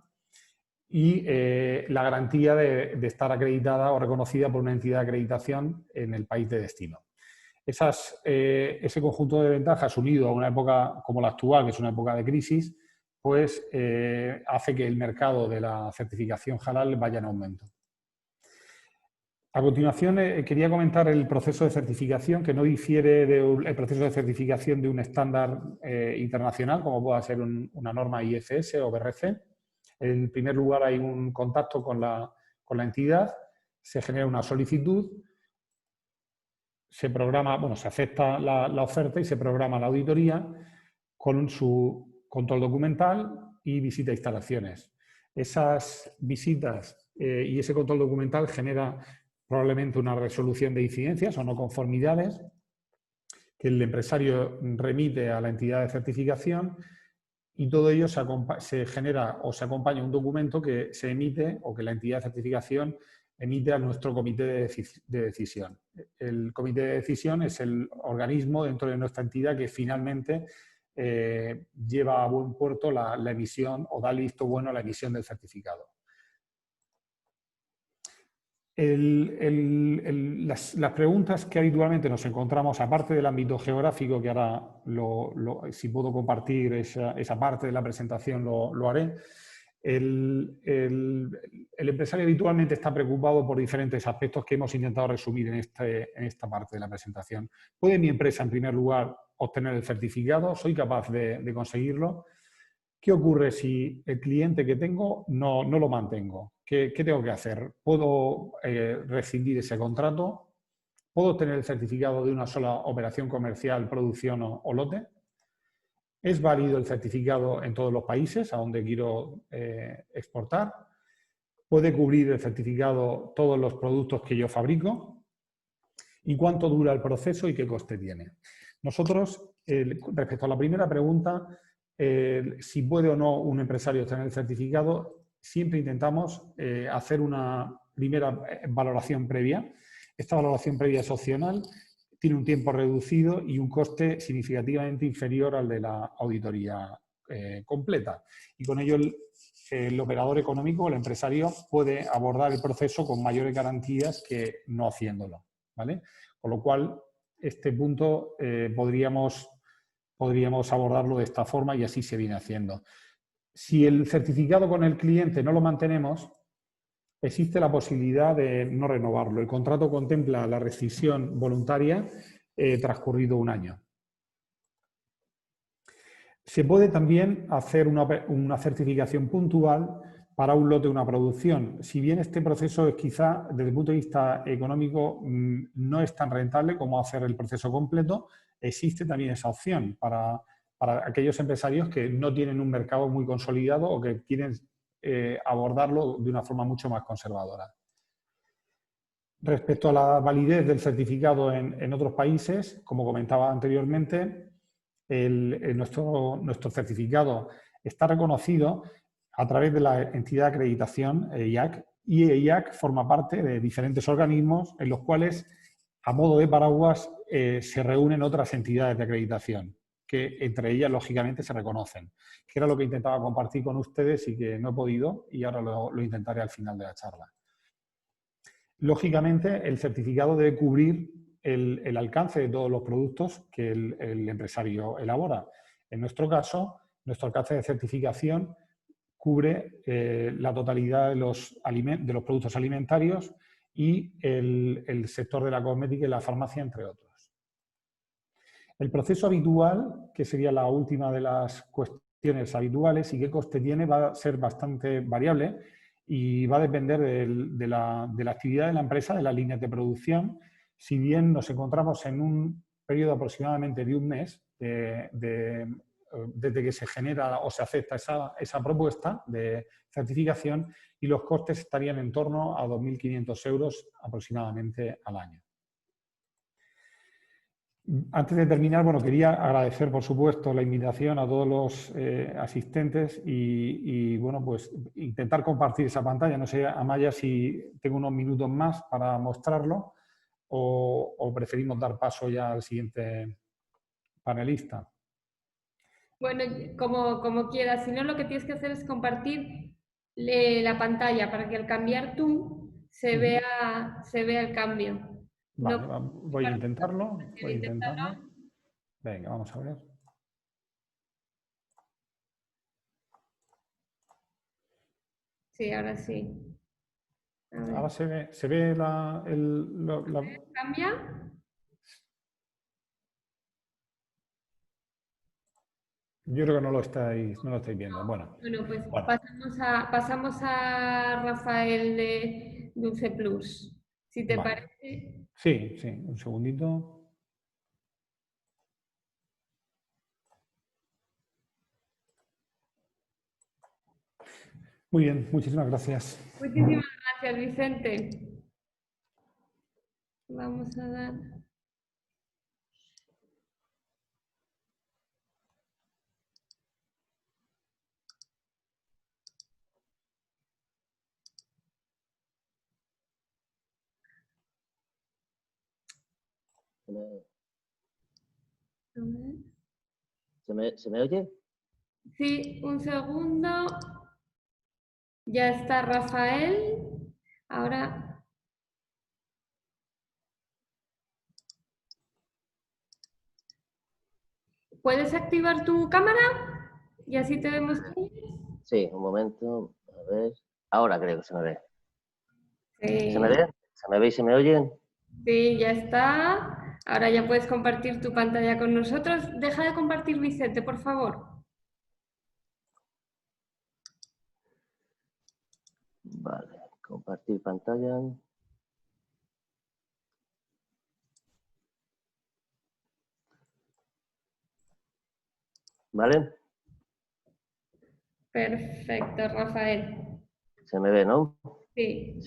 y la garantía de estar acreditada o reconocida por una entidad de acreditación en el país de destino. Ese conjunto de ventajas, unido a una época como la actual, que es una época de crisis, pues hace que el mercado de la certificación halal vaya en aumento. A continuación, quería comentar el proceso de certificación, que no difiere del proceso de certificación de un estándar internacional, como pueda ser una norma IFS o BRC. En primer lugar, hay un contacto con la entidad, se genera una solicitud, se programa, bueno, se acepta la oferta y se programa la auditoría con su control documental y visita a instalaciones. Esas visitas y ese control documental genera probablemente una resolución de incidencias o no conformidades que el empresario remite a la entidad de certificación, y todo ello se genera o se acompaña un documento que se emite o que la entidad de certificación emite a nuestro comité de decisión. El comité de decisión es el organismo dentro de nuestra entidad que finalmente lleva a buen puerto la emisión o da el visto bueno a la emisión del certificado. Las preguntas que habitualmente nos encontramos, aparte del ámbito geográfico, que ahora si puedo compartir esa parte de la presentación lo haré, el empresario habitualmente está preocupado por diferentes aspectos que hemos intentado resumir en esta parte de la presentación. ¿Puede mi empresa, en primer lugar, obtener el certificado? ¿Soy capaz de conseguirlo? ¿Qué ocurre si el cliente que tengo no lo mantengo? ¿Qué tengo que hacer? ¿Puedo rescindir ese contrato? ¿Puedo obtener el certificado de una sola operación comercial, producción o lote? ¿Es válido el certificado en todos los países a donde quiero exportar? ¿Puede cubrir el certificado todos los productos que yo fabrico? ¿Y cuánto dura el proceso y qué coste tiene? Nosotros, respecto a la primera pregunta, si puede o no un empresario obtener el certificado, siempre intentamos hacer una primera valoración previa. Esta valoración previa es opcional, tiene un tiempo reducido y un coste significativamente inferior al de la auditoría completa. Y con ello el operador económico, el empresario, puede abordar el proceso con mayores garantías que no haciéndolo, ¿vale? Con lo cual, este punto podríamos abordarlo de esta forma y así se viene haciendo. Si el certificado con el cliente no lo mantenemos, existe la posibilidad de no renovarlo. El contrato contempla la rescisión voluntaria transcurrido un año. Se puede también hacer una certificación puntual para un lote de una producción. Si bien este proceso es quizá, desde el punto de vista económico, no es tan rentable como hacer el proceso completo, existe también esa opción para aquellos empresarios que no tienen un mercado muy consolidado o que quieren abordarlo de una forma mucho más conservadora. Respecto a la validez del certificado en otros países, como comentaba anteriormente, nuestro certificado está reconocido a través de la entidad de acreditación EIAC, y EIAC forma parte de diferentes organismos en los cuales, a modo de paraguas, se reúnen otras entidades de acreditación, que entre ellas, lógicamente, se reconocen, que era lo que intentaba compartir con ustedes y que no he podido, y ahora lo intentaré al final de la charla. Lógicamente, el certificado debe cubrir el alcance de todos los productos que el empresario elabora. En nuestro caso, nuestro alcance de certificación cubre la totalidad de los productos alimentarios y el sector de la cosmética y la farmacia, entre otros. El proceso habitual, que sería la última de las cuestiones habituales y qué coste tiene, va a ser bastante variable y va a depender de la actividad de la empresa, de las líneas de producción. Si bien nos encontramos en un periodo aproximadamente de un mes desde que se genera o se acepta esa propuesta de certificación, y los costes estarían en torno a 2.500 euros aproximadamente al año. Antes de terminar, bueno, quería agradecer, por supuesto, la invitación a todos los asistentes y, bueno, pues intentar compartir esa pantalla. No sé, Amaya, si tengo unos minutos más para mostrarlo o preferimos dar paso ya al siguiente panelista. Bueno, como quieras. Si no, lo que tienes que hacer es compartir la pantalla para que al cambiar tú se vea el cambio. Vale, No, voy a intentarlo. inténtalo. Venga, vamos a ver. Sí, ahora sí. A ver. Ahora se ve ¿Cambia? Yo creo que no lo estáis viendo. Bueno, Bueno, pues bueno. pasamos a Rafael de Dulce Plus. Si te Vale. parece. Sí, un segundito. Muy bien, muchísimas gracias. Muchísimas gracias, Vicente. Vamos a dar. ¿Se me oye? Sí, un segundo. Ya está Rafael. Ahora. ¿Puedes activar tu cámara? Y así te vemos. Sí, un momento. A ver. Ahora creo que se me ve. Sí. ¿Se me ve? ¿Se me ve y se me oyen? Sí, ya está. Ahora ya puedes compartir tu pantalla con nosotros. Deja de compartir, Vicente, por favor. Vale, compartir pantalla. ¿Vale? Perfecto, Rafael. ¿Se me ve, no? Sí.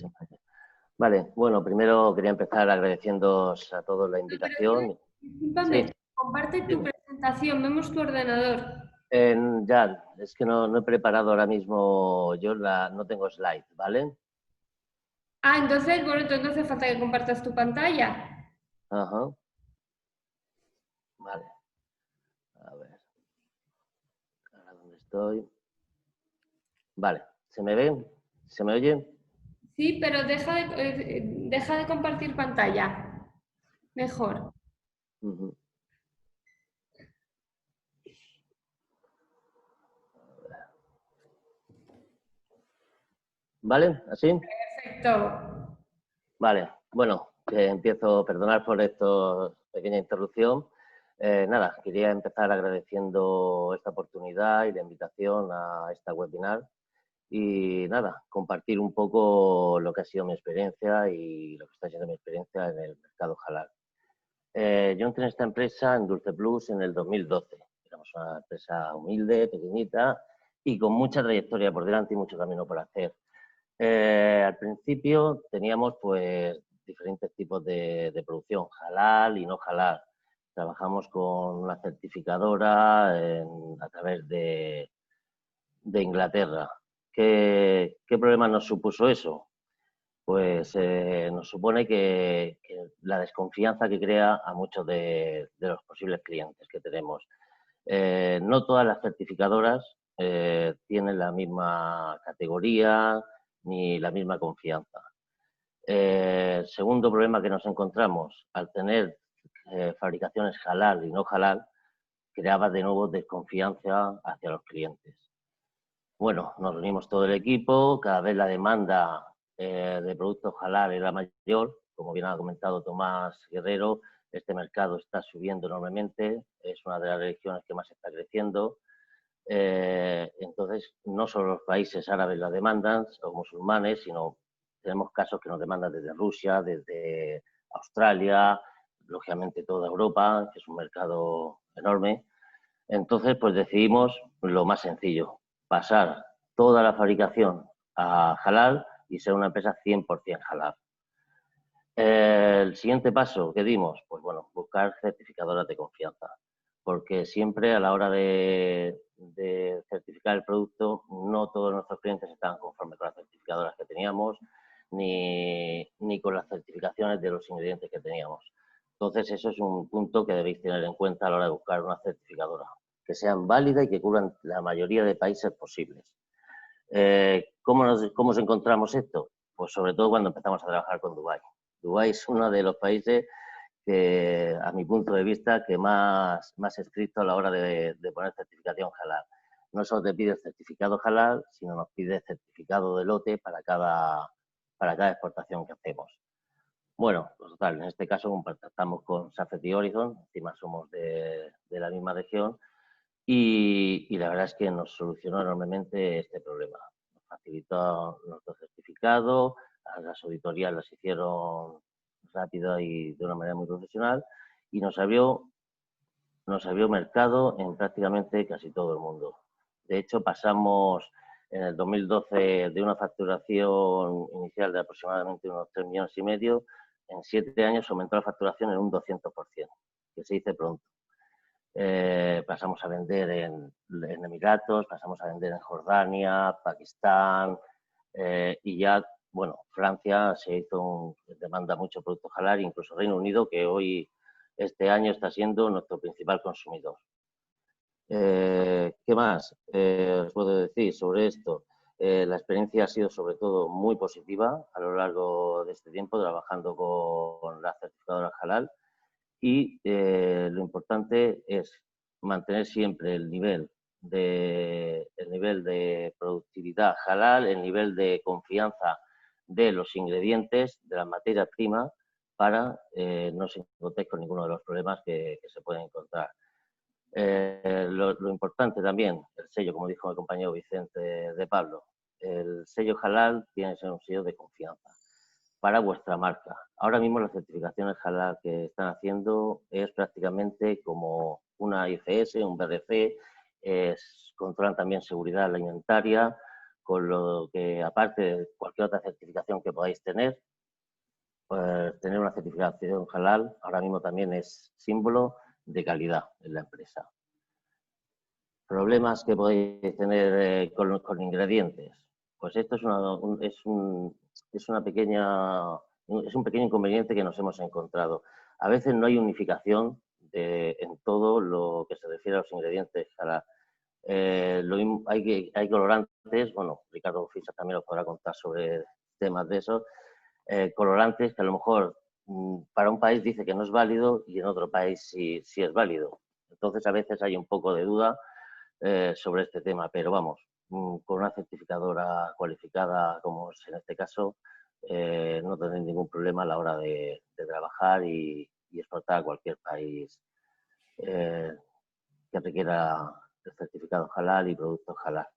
Vale, bueno, primero quería empezar agradeciéndoos a todos la invitación. Discúlpame, Sí, comparte tu dime. presentación, vemos tu ordenador. Ya, es que no he preparado ahora mismo, no tengo slide, ¿vale? Ah, entonces, bueno, entonces no hace falta que compartas tu pantalla. Ajá. Vale. A ver. Ahora dónde estoy. Vale, ¿se me ve? ¿Se me oye? Sí, pero deja de compartir pantalla. Mejor. Ujú. ¿Vale? ¿Así? Perfecto. Vale, bueno, empiezo, perdonar por esta pequeña interrupción. Nada, quería empezar agradeciendo esta oportunidad y la invitación a esta webinar y nada, compartir un poco lo que ha sido mi experiencia y lo que está siendo mi experiencia en el mercado halal. Yo entré en esta empresa, en Dulce Plus, en el 2012. Éramos una empresa humilde, pequeñita y con mucha trayectoria por delante y mucho camino por hacer. Al principio teníamos pues diferentes tipos de producción, halal y no halal. Trabajamos con una certificadora a través de de Inglaterra. ¿Qué problema nos supuso eso? Pues nos supone que la desconfianza que crea a muchos de los posibles clientes que tenemos. No todas las certificadoras tienen la misma categoría ni la misma confianza. Segundo problema que nos encontramos, al tener fabricaciones halal y no halal, creaba de nuevo desconfianza hacia los clientes. Bueno, nos reunimos todo el equipo, cada vez la demanda de productos halal era mayor, como bien ha comentado Tomás Guerrero, este mercado está subiendo enormemente, es una de las regiones que más está creciendo. Entonces, no solo los países árabes la demandan, o musulmanes, sino tenemos casos que nos demandan desde Rusia, desde Australia, lógicamente toda Europa, que es un mercado enorme. Entonces, pues decidimos lo más sencillo, pasar toda la fabricación a halal y ser una empresa 100% halal. El siguiente paso que dimos, pues bueno, buscar certificadoras de confianza, porque siempre a la hora de certificar el producto, no todos nuestros clientes estaban conformes con las certificadoras que teníamos, ni con las certificaciones de los ingredientes que teníamos. Entonces, eso es un punto que debéis tener en cuenta a la hora de buscar una certificadora, que sean válidas y que cubran la mayoría de países posibles. ¿Cómo nos encontramos esto? Pues sobre todo cuando empezamos a trabajar con Dubái. Dubái es uno de los países que, a mi punto de vista, que más estricto a la hora de poner certificación halal. No solo te pide el certificado halal, sino nos pide certificado de lote para cada exportación que hacemos. Bueno, pues total, en este caso contactamos con Safety Horizon, encima somos de la misma región, y la verdad es que nos solucionó enormemente este problema. Nos facilitó nuestro certificado, las auditorías las hicieron rápido y de una manera muy profesional, y nos abrió mercado en prácticamente casi todo el mundo. De hecho, pasamos en el 2012 de una facturación inicial de aproximadamente unos 3,5 millones, en 7 años aumentó la facturación en un 200%, que se dice pronto. Pasamos a vender en Emiratos, pasamos a vender en Jordania, Pakistán, y ya, bueno, Francia se demanda mucho producto halal, incluso Reino Unido, que hoy, este año, está siendo nuestro principal consumidor. ¿Qué más os puedo decir sobre esto? La experiencia ha sido sobre todo muy positiva a lo largo de este tiempo trabajando con la certificadora halal, y lo importante es mantener siempre el nivel de productividad halal, el nivel de confianza de los ingredientes, de las materias primas, para no se encontréis con ninguno de los problemas que se pueden encontrar. Lo importante también, el sello, como dijo mi compañero Vicente de Pablo, el sello halal tiene que ser un sello de confianza para vuestra marca. Ahora mismo las certificaciones halal que están haciendo es prácticamente como una IFS, un BRC, controlan también seguridad alimentaria, con lo que, aparte de cualquier otra certificación que podáis tener, pues tener una certificación halal ahora mismo también es símbolo de calidad en la empresa. Problemas que podéis tener con ingredientes. Pues esto es un pequeño inconveniente que nos hemos encontrado. A veces no hay unificación en todo lo que se refiere a los ingredientes halal. Hay colorantes, bueno, Ricardo Fisa también os podrá contar sobre temas de esos, colorantes que a lo mejor para un país dice que no es válido y en otro país sí es válido. Entonces a veces hay un poco de duda sobre este tema, pero vamos, con una certificadora cualificada como es en este caso, no tendréis ningún problema a la hora de trabajar y exportar a cualquier país que requiera el certificado halal y productos halal.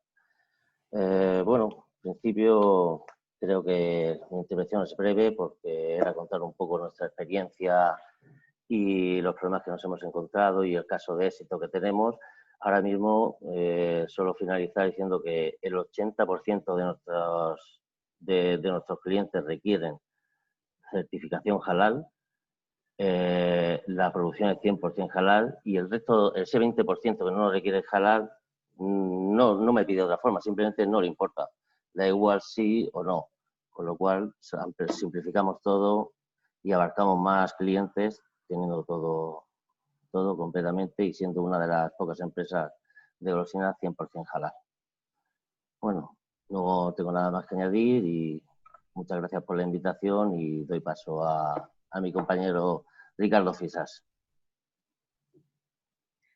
Bueno, en principio creo que mi intervención es breve porque era contar un poco nuestra experiencia y los problemas que nos hemos encontrado y el caso de éxito que tenemos. Ahora mismo solo finalizar diciendo que el 80% de nuestros clientes requieren certificación halal, la producción es 100% halal y el resto, ese 20% que no requiere halal, no me pide otra forma, simplemente no le importa. Da igual sí o no. Con lo cual simplificamos todo y abarcamos más clientes, teniendo todo completamente y siendo una de las pocas empresas de golosinas 100% halal. Bueno, no tengo nada más que añadir y muchas gracias por la invitación y doy paso a mi compañero Ricardo Fisas.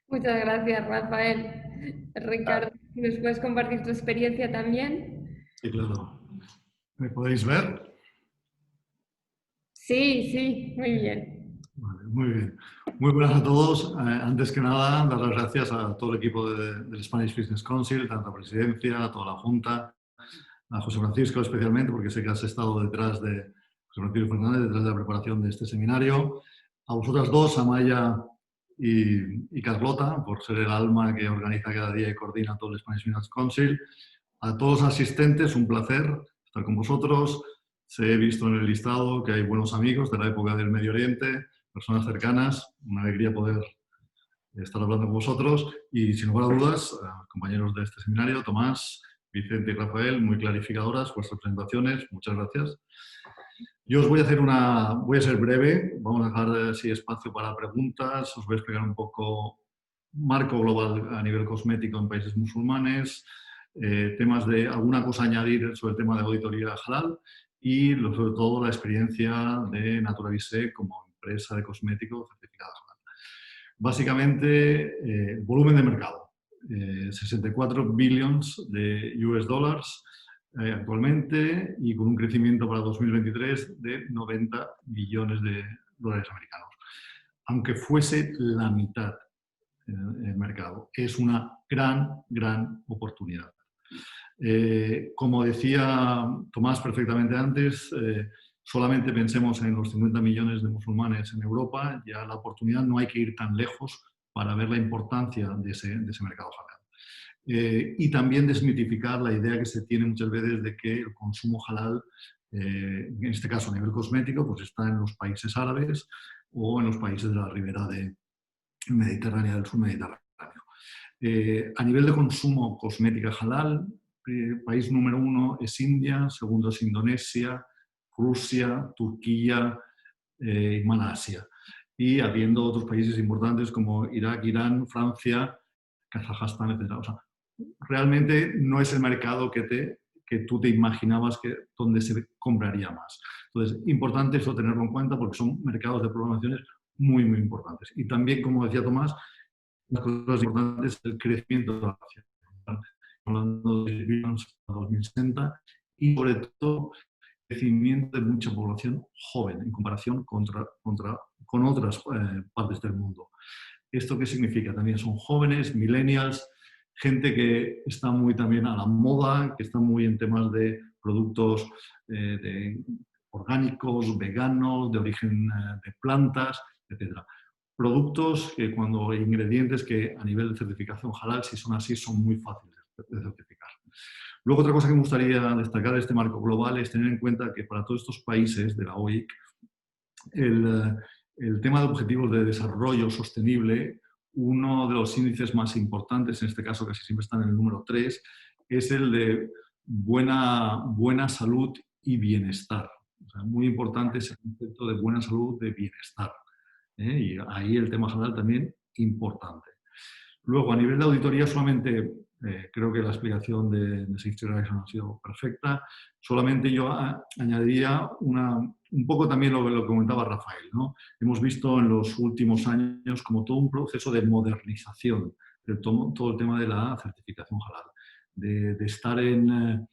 Muchas gracias, Rafael. Ricardo, ¿nos puedes compartir tu experiencia también? Sí, claro. ¿Me podéis ver? Sí, muy bien. Vale, muy bien. Muy buenas a todos. Antes que nada, dar las gracias a todo el equipo del Spanish Business Council, tanto a la presidencia, a toda la junta, a José Francisco especialmente, porque sé que has estado detrás de José Francisco Fernández, detrás de la preparación de este seminario. A vosotras dos, a Maya y Carlota, por ser el alma que organiza cada día y coordina todo el Spanish Business Council. A todos los asistentes, un placer estar con vosotros. He visto en el listado que hay buenos amigos de la época del Medio Oriente, personas cercanas, una alegría poder estar hablando con vosotros y, sin lugar a dudas, compañeros de este seminario, Tomás, Vicente y Rafael, muy clarificadoras vuestras presentaciones, muchas gracias. Yo os voy a ser breve, vamos a dejar así espacio para preguntas, os voy a explicar un poco marco global a nivel cosmético en países musulmanes, temas de alguna cosa a añadir sobre el tema de auditoría halal y sobre todo la experiencia de Naturalise como empresa de cosméticos certificada halal. Básicamente, el volumen de mercado, 64 billions de US dollars actualmente y con un crecimiento para 2023 de 90 billones de dólares americanos. Aunque fuese la mitad el mercado, es una gran oportunidad. Como decía Tomás perfectamente antes, solamente pensemos en los 50 millones de musulmanes en Europa, ya la oportunidad no hay que ir tan lejos para ver la importancia de ese mercado halal. Y también desmitificar la idea que se tiene muchas veces de que el consumo halal, en este caso a nivel cosmético, pues está en los países árabes o en los países de la ribera mediterránea, del sur mediterráneo. A nivel de consumo cosmética halal, país número 1 es India, segundo es Indonesia, Rusia, Turquía y Malasia. Y habiendo otros países importantes como Irak, Irán, Francia, Kazajstán, etc. O sea, realmente no es el mercado que tú te imaginabas donde se compraría más. Entonces, importante eso tenerlo en cuenta porque son mercados de programaciones muy importantes. Y también, como decía Tomás, las cosas importantes es el crecimiento de la nación. Hablando de billones para 2060 y, sobre todo, el crecimiento de mucha población joven en comparación con otras partes del mundo. ¿Esto qué significa? También son jóvenes, millennials, gente que está muy también a la moda, que está muy en temas de productos orgánicos, veganos, de origen de plantas, etc. Productos ingredientes que a nivel de certificación halal, si son así, son muy fáciles de certificar. Luego, otra cosa que me gustaría destacar de este marco global es tener en cuenta que para todos estos países de la OIC, el tema de objetivos de desarrollo sostenible, uno de los índices más importantes, en este caso casi siempre están en el número 3, es el de buena salud y bienestar. O sea, muy importante ese concepto de buena salud, de bienestar. Y ahí el tema halal también importante. Luego, a nivel de auditoría, solamente creo que la explicación de Safety Horizon ha sido perfecta. Solamente yo añadiría un poco también lo que comentaba Rafael, ¿no? Hemos visto en los últimos años como todo un proceso de modernización de todo el tema de la certificación halal. De estar en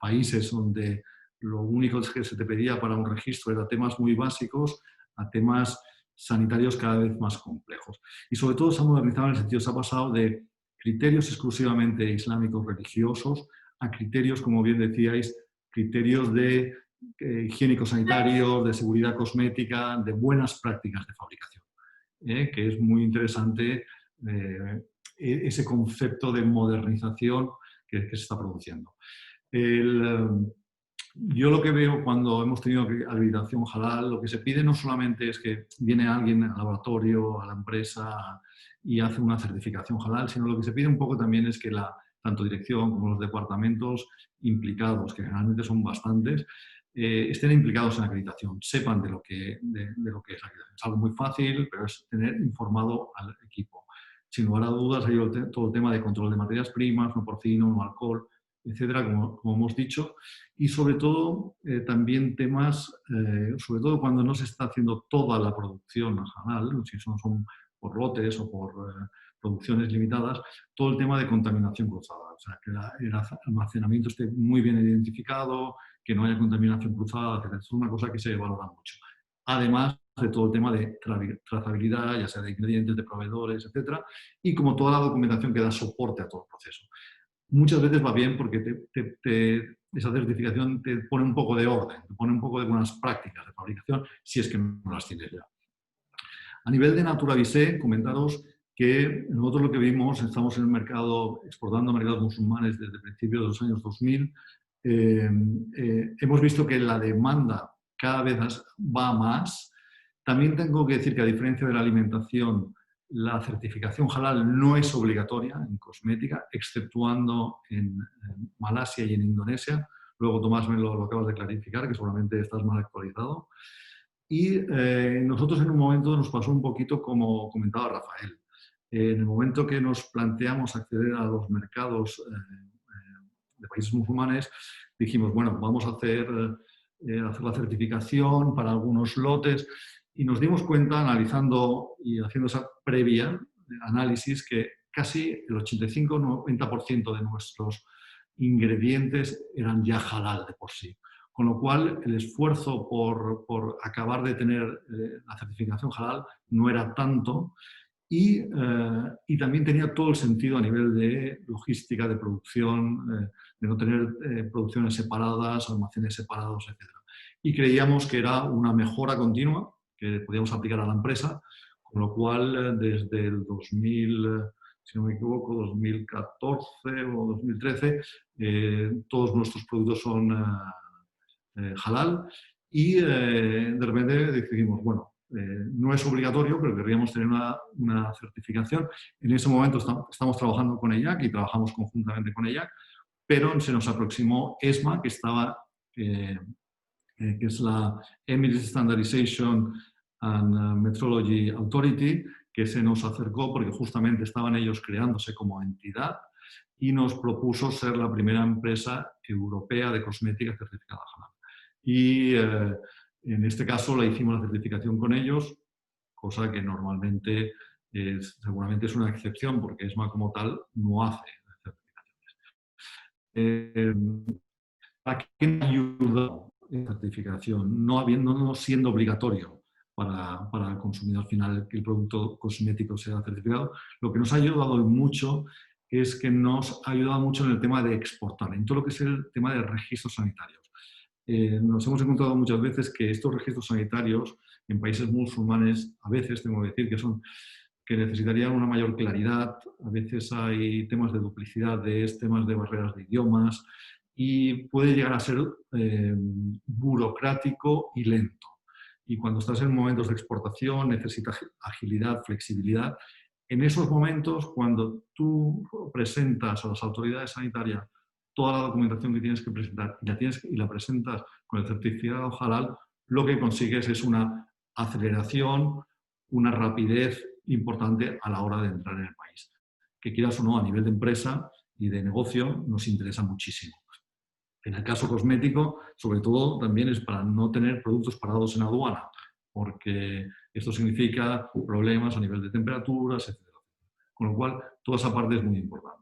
países donde lo único que se te pedía para un registro era temas muy básicos a temas sanitarios cada vez más complejos. Y sobre todo se ha modernizado en el sentido, se ha pasado de criterios exclusivamente islámicos religiosos a criterios, como bien decíais, criterios de higiénicos sanitarios, de seguridad cosmética, de buenas prácticas de fabricación. Que es muy interesante ese concepto de modernización que se está produciendo. Yo lo que veo cuando hemos tenido habilitación halal, lo que se pide no solamente es que viene alguien al laboratorio, a la empresa y hace una certificación halal, sino lo que se pide un poco también es que tanto dirección como los departamentos implicados, que generalmente son bastantes, estén implicados en la acreditación, sepan de lo que es la acreditación. Es algo muy fácil, pero es tener informado al equipo. Sin lugar a dudas, hay todo el tema de control de materias primas, no porcino, no alcohol, etcétera, como hemos dicho. Y sobre todo, también temas, sobre todo cuando no se está haciendo toda la producción halal, si son por lotes o por producciones limitadas, todo el tema de contaminación cruzada. O sea, que el almacenamiento esté muy bien identificado, que no haya contaminación cruzada, etc. Es una cosa que se valora mucho. Además de todo el tema de trazabilidad, ya sea de ingredientes, de proveedores, etc. Y como toda la documentación que da soporte a todo el proceso. Muchas veces va bien porque esa certificación te pone un poco de orden, te pone un poco de buenas prácticas de fabricación, si es que no las tienes ya. A nivel de Naturavisé, comentaros que nosotros lo que vimos, estamos en el mercado, exportando a mercados musulmanes desde principios de los años 2000, hemos visto que la demanda cada vez va a más. También tengo que decir que, a diferencia de la alimentación, la certificación halal no es obligatoria en cosmética, exceptuando en Malasia y en Indonesia. Luego Tomás me lo acabas de clarificar, que seguramente estás más actualizado. Y nosotros en un momento nos pasó un poquito como comentaba Rafael. En el momento que nos planteamos acceder a los mercados de países musulmanes, dijimos, bueno, vamos a hacer la certificación para algunos lotes, y nos dimos cuenta, analizando y haciendo esa previa análisis, que casi el 85-90% de nuestros ingredientes eran ya halal de por sí. Con lo cual, el esfuerzo por acabar de tener la certificación halal no era tanto, y también tenía todo el sentido a nivel de logística, de producción, de no tener producciones separadas, almacenes separados, etc. Y creíamos que era una mejora continua que podíamos aplicar a la empresa, con lo cual desde el 2000, si no me equivoco, 2014 o 2013, todos nuestros productos son halal, y de repente decidimos, bueno, no es obligatorio, pero querríamos tener una certificación. En ese momento estamos trabajando con EIAC y trabajamos conjuntamente con EIAC, pero se nos aproximó ESMA, que es la Emirates Standardization and Metrology Authority, que se nos acercó porque justamente estaban ellos creándose como entidad y nos propuso ser la primera empresa europea de cosmética certificada halal. Y en este caso la hicimos la certificación con ellos, cosa que normalmente seguramente es una excepción, porque ESMA como tal no hace certificaciones. ¿A qué me ayuda la certificación? No siendo obligatorio para el consumidor final que el producto cosmético sea certificado, lo que nos ha ayudado mucho es que nos ha ayudado mucho en el tema de exportar, en todo lo que es el tema de registros sanitarios. Nos hemos encontrado muchas veces que estos registros sanitarios en países musulmanes, a veces tengo que decir que necesitarían una mayor claridad, a veces hay temas de duplicidades, temas de barreras de idiomas, y puede llegar a ser burocrático y lento. Y cuando estás en momentos de exportación necesitas agilidad, flexibilidad. En esos momentos, cuando tú presentas a las autoridades sanitarias toda la documentación que tienes que presentar y la presentas con el certificado halal, lo que consigues es una aceleración, una rapidez importante a la hora de entrar en el país. Que quieras o no, a nivel de empresa y de negocio, nos interesa muchísimo. En el caso cosmético, sobre todo, también es para no tener productos parados en aduana, porque esto significa problemas a nivel de temperaturas, etc. Con lo cual, toda esa parte es muy importante.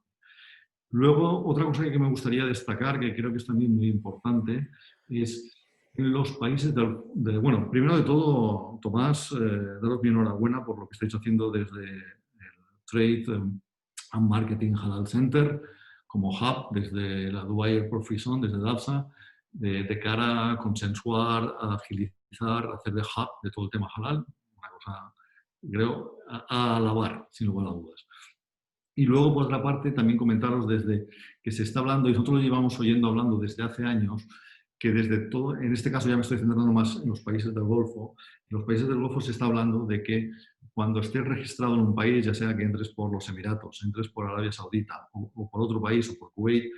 Luego, otra cosa que me gustaría destacar, que creo que es también muy importante, es en los países bueno, primero de todo, Tomás, daros mi enhorabuena por lo que estáis haciendo desde el Trade and Marketing Halal Center, como hub, desde la Dubai Airport Free Zone, desde DAFSA, de cara a consensuar, a agilizar, a hacer de hub de todo el tema halal. Una cosa, creo, a alabar, sin lugar a dudas. Y luego, por otra parte, también comentaros desde que se está hablando, y nosotros lo llevamos hablando desde hace años, que desde todo, en este caso ya me estoy centrando más en los países del Golfo, en los países del Golfo se está hablando de que cuando estés registrado en un país, ya sea que entres por los Emiratos, entres por Arabia Saudita o por otro país o por Kuwait,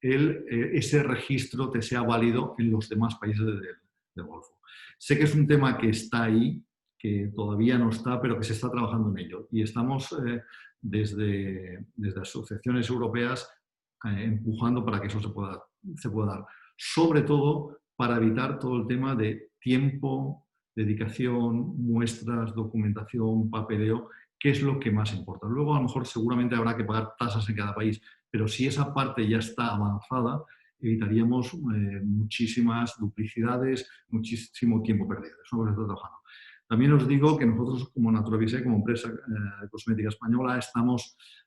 ese registro te sea válido en los demás países del Golfo. Sé que es un tema que está ahí, que todavía no está, pero que se está trabajando en ello. Y estamos desde asociaciones europeas empujando para que eso se pueda dar. Sobre todo para evitar todo el tema de tiempo, dedicación, muestras, documentación, papeleo, que es lo que más importa. Luego, a lo mejor, seguramente habrá que pagar tasas en cada país, pero si esa parte ya está avanzada, evitaríamos muchísimas duplicidades, muchísimo tiempo perdido. Eso es lo que se está trabajando. También os digo que nosotros, como Naturavise, como empresa cosmética española,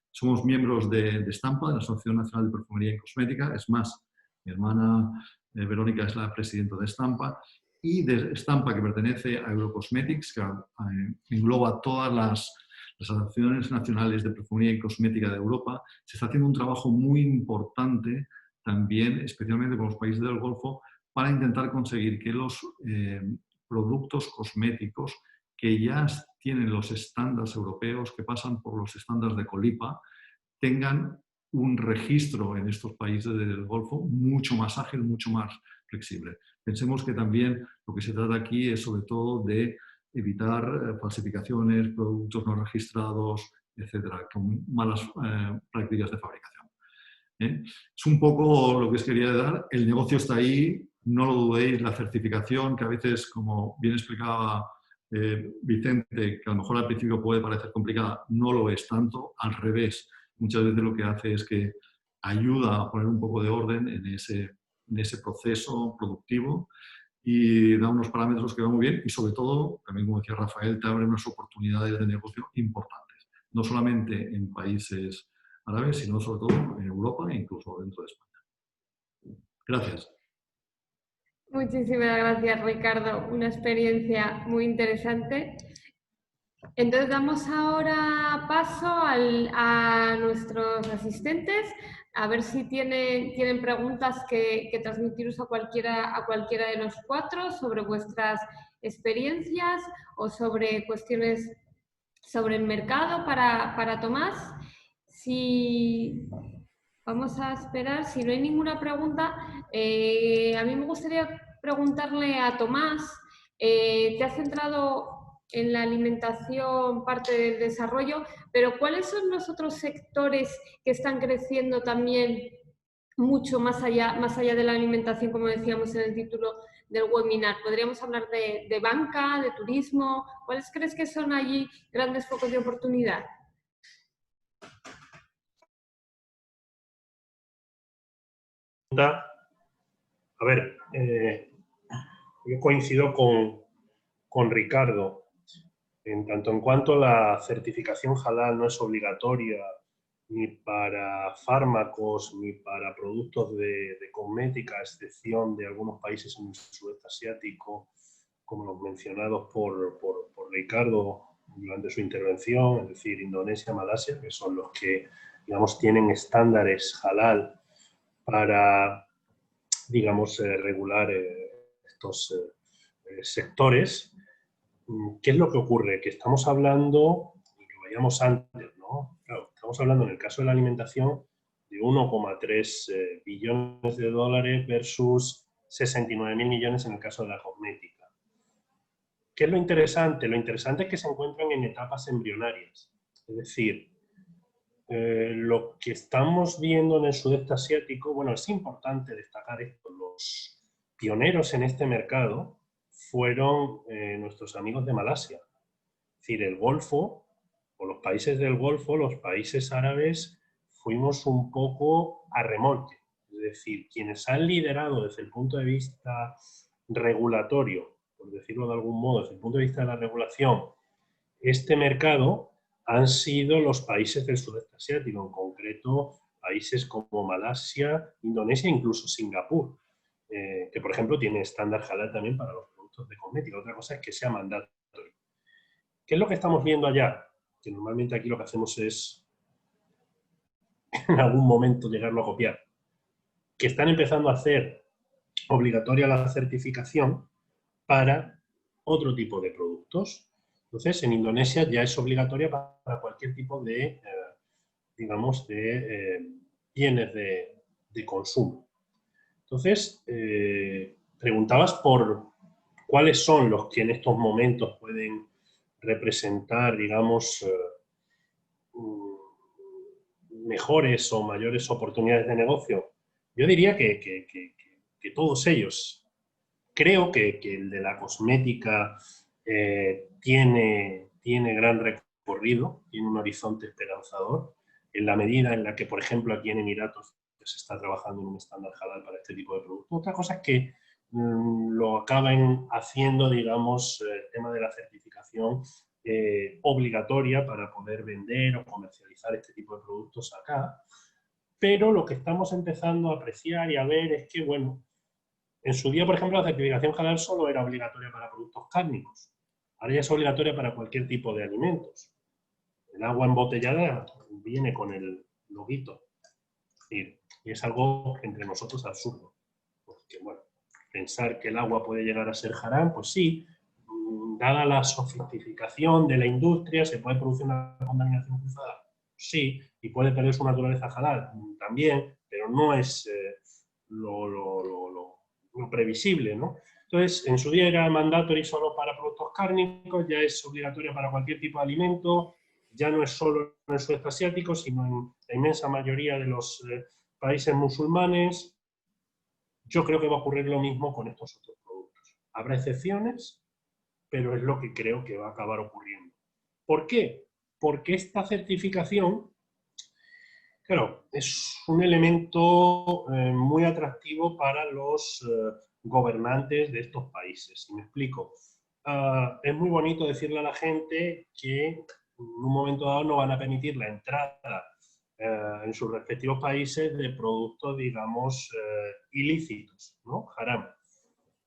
somos miembros de Stampa, de la Asociación Nacional de Perfumería y Cosmética. Es más, mi hermana Verónica es la presidenta de Stampa, y de Stampa, que pertenece a Eurocosmetics, que engloba todas las asociaciones nacionales de perfumería y cosmética de Europa. Se está haciendo un trabajo muy importante también, especialmente con los países del Golfo, para intentar conseguir que los productos cosméticos que ya tienen los estándares europeos, que pasan por los estándares de Colipa, tengan un registro en estos países del Golfo mucho más ágil, mucho más flexible. Pensemos que también lo que se trata aquí es sobre todo de evitar falsificaciones, productos no registrados, etcétera, con malas prácticas de fabricación. Es un poco lo que os quería dar. El negocio está ahí, no lo dudéis. La certificación, que a veces, como bien explicaba Vicente, que a lo mejor al principio puede parecer complicada, no lo es tanto. Al revés, muchas veces lo que hace es que ayuda a poner un poco de orden en ese proceso productivo y da unos parámetros que van muy bien y, sobre todo, también como decía Rafael, te abre unas oportunidades de negocio importantes, no solamente en países árabes, sino sobre todo en Europa e incluso dentro de España. Gracias. Muchísimas gracias, Ricardo. Una experiencia muy interesante. Entonces damos ahora paso a nuestros asistentes, a ver si tienen preguntas que transmitiros a cualquiera de los cuatro sobre vuestras experiencias o sobre cuestiones sobre el mercado para Tomás. Vamos a esperar, si no hay ninguna pregunta, a mí me gustaría preguntarle a Tomás, te has centrado en la alimentación, parte del desarrollo, pero ¿cuáles son los otros sectores que están creciendo también mucho más allá de la alimentación, como decíamos en el título del webinar? ¿Podríamos hablar de banca, de turismo? ¿Cuáles crees que son allí grandes focos de oportunidad? A ver, yo coincido con Ricardo. En tanto en cuanto la certificación halal no es obligatoria ni para fármacos ni para productos de cosmética, a excepción de algunos países en el sudeste asiático, como los mencionados por Ricardo durante su intervención, es decir, Indonesia, Malasia, que son los que, digamos, tienen estándares halal para, digamos, regular estos sectores. ¿Qué es lo que ocurre? Que estamos hablando, y lo veíamos antes, ¿no? Claro, estamos hablando en el caso de la alimentación de 1,3 billones de dólares versus 69.000 millones en el caso de la cosmética. ¿Qué es lo interesante? Lo interesante es que se encuentran en etapas embrionarias. Es decir, lo que estamos viendo en el sudeste asiático, bueno, es importante destacar esto, los pioneros en este mercado fueron nuestros amigos de Malasia. Es decir, el Golfo, o los países del Golfo, los países árabes, fuimos un poco a remolque. Es decir, quienes han liderado desde el punto de vista regulatorio, por decirlo de algún modo, desde el punto de vista de la regulación, este mercado han sido los países del sudeste asiático, en concreto países como Malasia, Indonesia e incluso Singapur, que por ejemplo tiene estándar halal también para los productos de cosmética. Otra cosa es que sea mandatorio. ¿Qué es lo que estamos viendo allá? Que normalmente aquí lo que hacemos es en algún momento llegarlo a copiar. Que están empezando a hacer obligatoria la certificación para otro tipo de productos. Entonces, en Indonesia ya es obligatoria para cualquier tipo de, digamos, de bienes de consumo. Entonces, preguntabas por cuáles son los que en estos momentos pueden representar, digamos, mejores o mayores oportunidades de negocio. Yo diría que todos ellos. Creo que el de la cosmética tiene gran recorrido, tiene un horizonte esperanzador, en la medida en la que, por ejemplo, aquí en Emiratos se está trabajando en un estándar halal para este tipo de productos. Otra cosa es que lo acaben haciendo, digamos, el tema de la certificación obligatoria para poder vender o comercializar este tipo de productos acá. Pero lo que estamos empezando a apreciar y a ver es que, bueno, en su día, por ejemplo, la certificación halal solo era obligatoria para productos cárnicos. Ahora ya es obligatoria para cualquier tipo de alimentos. El agua embotellada viene con el loguito. Y es algo entre nosotros absurdo. Porque, bueno, pensar que el agua puede llegar a ser haram, pues sí, dada la sofisticación de la industria, ¿se puede producir una contaminación cruzada? Sí, y puede tener su naturaleza halal también, pero no es lo previsible, ¿no? Entonces, en su día era mandatory solo para productos cárnicos, ya es obligatoria para cualquier tipo de alimento, ya no es solo en el sudeste asiático, sino en la inmensa mayoría de los países musulmanes. Yo creo que va a ocurrir lo mismo con estos otros productos. Habrá excepciones, pero es lo que creo que va a acabar ocurriendo. ¿Por qué? Porque esta certificación, claro, es un elemento muy atractivo para los gobernantes de estos países. Y me explico. Es muy bonito decirle a la gente que en un momento dado no van a permitir la entrada en sus respectivos países de productos, digamos, ilícitos, ¿no? Haram.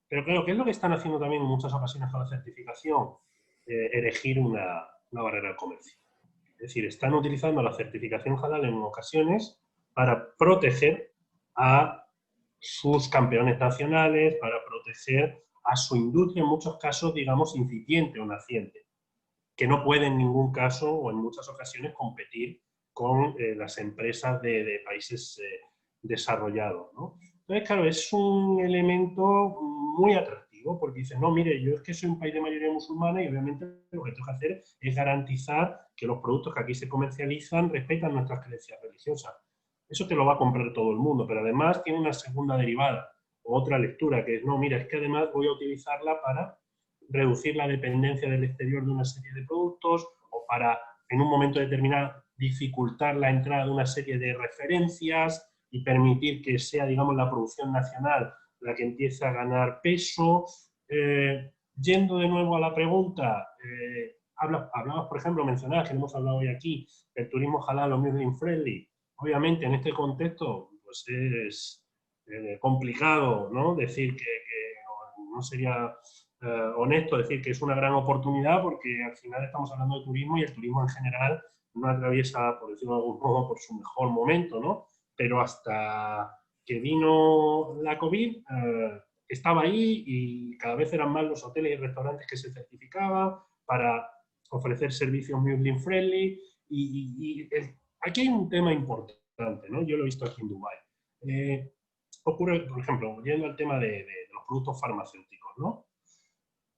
Pero claro, ¿qué es lo que están haciendo también en muchas ocasiones con la certificación? Erigir una barrera al comercio. Es decir, están utilizando la certificación halal en ocasiones para proteger a sus campeones nacionales, para proteger a su industria, en muchos casos, digamos, incipiente o naciente, que no puede en ningún caso o en muchas ocasiones competir con las empresas de países desarrollados, ¿no? Entonces, claro, es un elemento muy atractivo porque dicen, no, mire, yo es que soy un país de mayoría musulmana y obviamente lo que tengo que hacer es garantizar que los productos que aquí se comercializan respetan nuestras creencias religiosas. Eso te lo va a comprar todo el mundo, pero además tiene una segunda derivada, otra lectura, que es, no, mira, es que además voy a utilizarla para reducir la dependencia del exterior de una serie de productos o para, en un momento determinado, dificultar la entrada de una serie de referencias y permitir que sea, digamos, la producción nacional la que empiece a ganar peso. Yendo de nuevo a la pregunta, hablabas, por ejemplo, mencionabas, que hemos hablado hoy aquí, el turismo halal o Muslim friendly. Obviamente, en este contexto, pues es complicado, ¿no? Decir que no sería honesto decir que es una gran oportunidad porque al final estamos hablando de turismo y el turismo en general no atraviesa, por decirlo de algún modo, por su mejor momento, ¿no? Pero hasta que vino la COVID, estaba ahí y cada vez eran más los hoteles y restaurantes que se certificaban para ofrecer servicios Muslim friendly aquí hay un tema importante, ¿no? Yo lo he visto aquí en Dubái. Ocurre, por ejemplo, yendo al tema de los productos farmacéuticos, ¿no?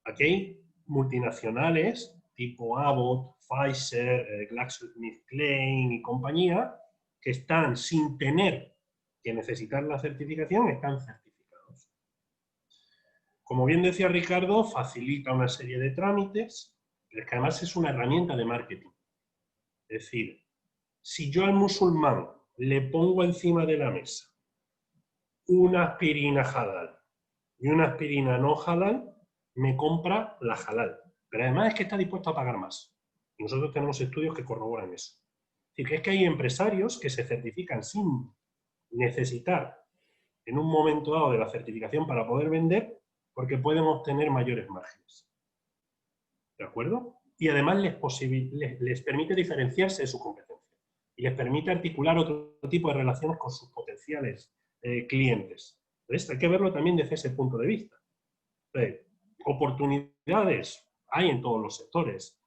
Aquí hay multinacionales tipo Abbott, Pfizer, GlaxoSmithKline y compañía que están sin tener que necesitar la certificación, están certificados. Como bien decía Ricardo, facilita una serie de trámites, pero es que además es una herramienta de marketing. Es decir, si yo al musulmán le pongo encima de la mesa una aspirina halal y una aspirina no halal, me compra la halal. Pero además es que está dispuesto a pagar más. Y nosotros tenemos estudios que corroboran eso. Es decir, que es que hay empresarios que se certifican sin necesitar en un momento dado de la certificación para poder vender porque pueden obtener mayores márgenes. ¿De acuerdo? Y además les permite diferenciarse de su competencia y les permite articular otro tipo de relaciones con sus potenciales clientes. Entonces, hay que verlo también desde ese punto de vista. Oportunidades hay en todos los sectores.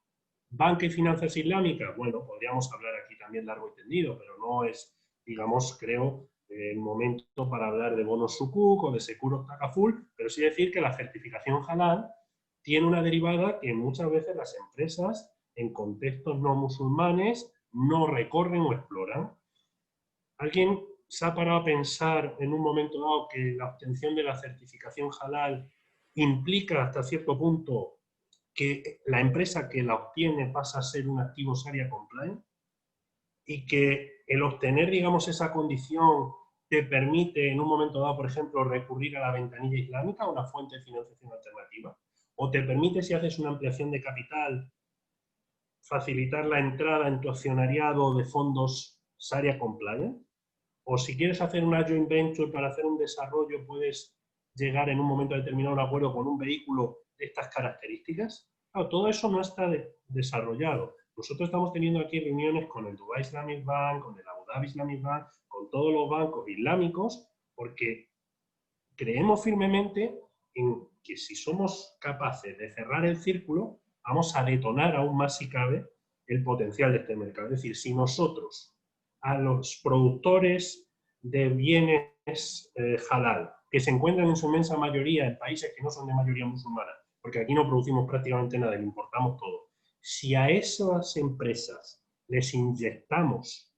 Banca y finanzas islámicas, bueno, podríamos hablar aquí también largo y tendido, pero no es, digamos, creo, el momento para hablar de bonos sukuk o de seguros takaful, pero sí decir que la certificación halal tiene una derivada que muchas veces las empresas en contextos no musulmanes no recorren o exploran. ¿Alguien se ha parado a pensar en un momento dado que la obtención de la certificación halal implica hasta cierto punto que la empresa que la obtiene pasa a ser un activo Sharia compliant? Y que el obtener, digamos, esa condición te permite en un momento dado, por ejemplo, recurrir a la ventanilla islámica, una fuente de financiación alternativa, o te permite, si haces una ampliación de capital, facilitar la entrada en tu accionariado de fondos Sharia compliant, o si quieres hacer una joint venture para hacer un desarrollo, puedes llegar en un momento determinado a un acuerdo con un vehículo de estas características. Claro, todo eso no está desarrollado. Nosotros estamos teniendo aquí reuniones con el Dubai Islamic Bank, con el Abu Dhabi Islamic Bank, con todos los bancos islámicos, porque creemos firmemente en que si somos capaces de cerrar el círculo, vamos a detonar aún más, si cabe, el potencial de este mercado. Es decir, si nosotros a los productores de bienes halal, que se encuentran en su inmensa mayoría en países que no son de mayoría musulmana, porque aquí no producimos prácticamente nada, le importamos todo, si a esas empresas les inyectamos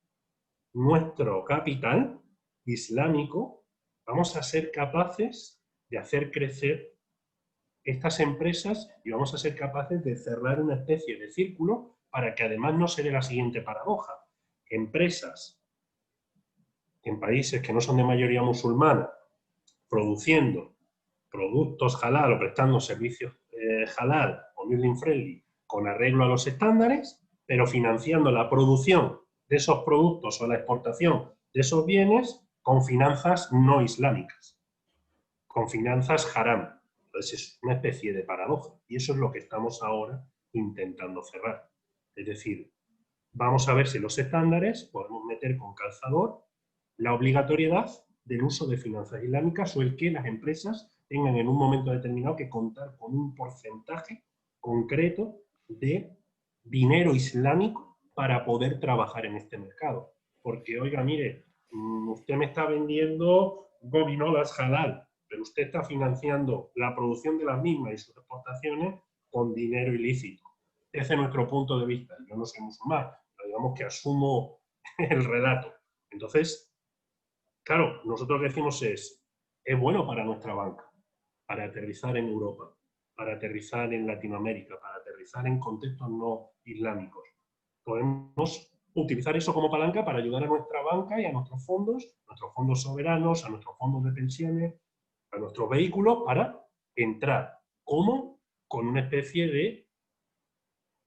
nuestro capital islámico, vamos a ser capaces de hacer crecer estas empresas y vamos a ser capaces de cerrar una especie de círculo para que además no se dé la siguiente paradoja. Empresas en países que no son de mayoría musulmana produciendo productos halal o prestando servicios halal o Muslim friendly con arreglo a los estándares, pero financiando la producción de esos productos o la exportación de esos bienes con finanzas no islámicas, con finanzas haram. Entonces es una especie de paradoja y eso es lo que estamos ahora intentando cerrar. Es decir, vamos a ver si los estándares podemos meter con calzador la obligatoriedad del uso de finanzas islámicas o el que las empresas tengan en un momento determinado que contar con un porcentaje concreto de dinero islámico para poder trabajar en este mercado. Porque, oiga, mire, usted me está vendiendo gominolas halal, pero usted está financiando la producción de las mismas y sus exportaciones con dinero ilícito. Ese es nuestro punto de vista. Yo no soy musulmán, pero digamos que asumo el relato. Entonces, claro, nosotros lo que decimos es bueno para nuestra banca, para aterrizar en Europa, para aterrizar en Latinoamérica, para aterrizar en contextos no islámicos. Podemos utilizar eso como palanca para ayudar a nuestra banca y a nuestros fondos soberanos, a nuestros fondos de pensiones, a nuestros vehículos, para entrar. ¿Cómo? Con una especie de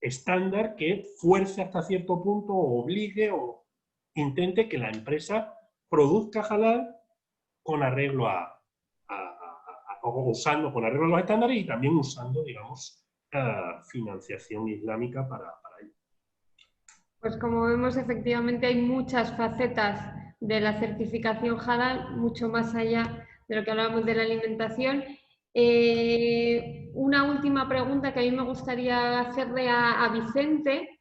estándar que fuerce hasta cierto punto o obligue o intente que la empresa produzca halal con arreglo con arreglo a los estándares y también usando, digamos, financiación islámica para ello. Pues como vemos, efectivamente hay muchas facetas de la certificación halal, mucho más allá de lo que hablábamos de la alimentación. Una última pregunta que a mí me gustaría hacerle a Vicente.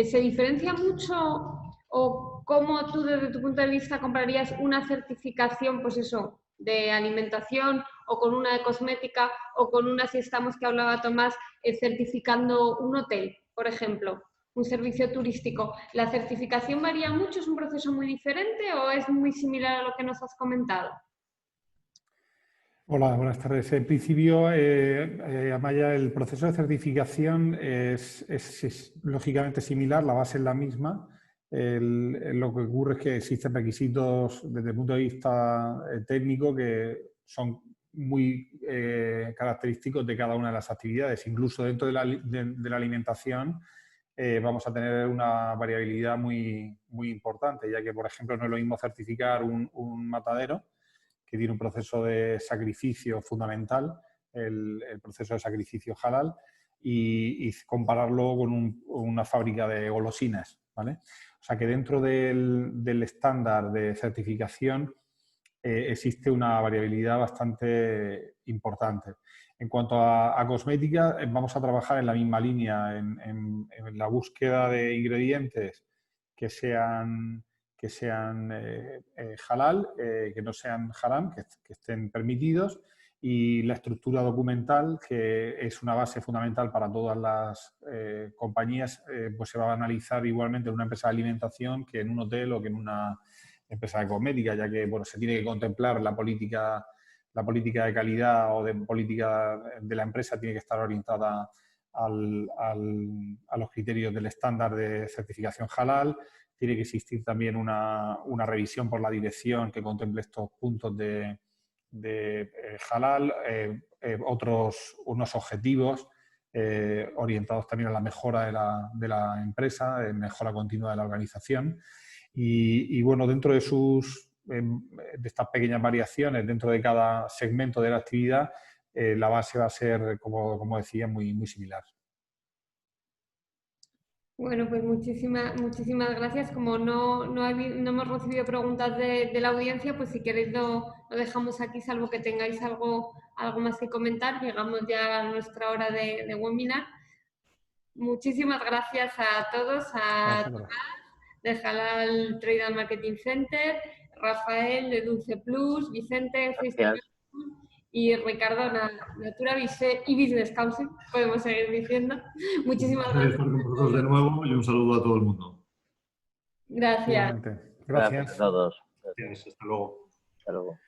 ¿Se diferencia mucho o cómo tú desde tu punto de vista compararías una certificación, pues eso, de alimentación o con una de cosmética o con una, si estamos que hablaba Tomás, certificando un hotel, por ejemplo, un servicio turístico? ¿La certificación varía mucho? ¿Es un proceso muy diferente o es muy similar a lo que nos has comentado? Hola, buenas tardes. En principio, Amaya, el proceso de certificación es lógicamente similar, la base es la misma. Lo que ocurre es que existen requisitos desde el punto de vista técnico que son muy característicos de cada una de las actividades. Incluso dentro de la alimentación vamos a tener una variabilidad muy importante, ya que, por ejemplo, no es lo mismo certificar un matadero, que tiene un proceso de sacrificio fundamental, el proceso de sacrificio halal, y compararlo con una fábrica de golosinas, ¿vale? O sea que dentro del estándar de certificación existe una variabilidad bastante importante. En cuanto a cosmética, vamos a trabajar en la misma línea, en la búsqueda de ingredientes que sean halal, que no sean haram, que estén permitidos, y la estructura documental, que es una base fundamental para todas las compañías, pues se va a analizar igualmente en una empresa de alimentación que en un hotel o que en una empresa de cosmética, ya que bueno, se tiene que contemplar la política de calidad o de política de la empresa tiene que estar orientada a los criterios del estándar de certificación halal. Tiene que existir también una revisión por la dirección que contemple estos puntos de halal, unos objetivos orientados también a la mejora de la empresa, mejora continua de la organización. Y bueno, dentro de estas pequeñas variaciones, dentro de cada segmento de la actividad, la base va a ser, como decía, muy, muy similar. Bueno, pues muchísimas gracias. Como no hemos recibido preguntas de la audiencia, pues si queréis lo dejamos aquí, salvo que tengáis algo más que comentar. Llegamos ya a nuestra hora de webinar. Muchísimas gracias a todos, a Tomás de Halal Trade and Marketing Center, Rafael de Dulce Plus, Vicente y Ricardo Natura y Business Council, podemos seguir diciendo. Muchísimas gracias. Estar con vosotros de nuevo y un saludo a todo el mundo. Gracias. Gracias a todos. Gracias, hasta luego. Hasta luego.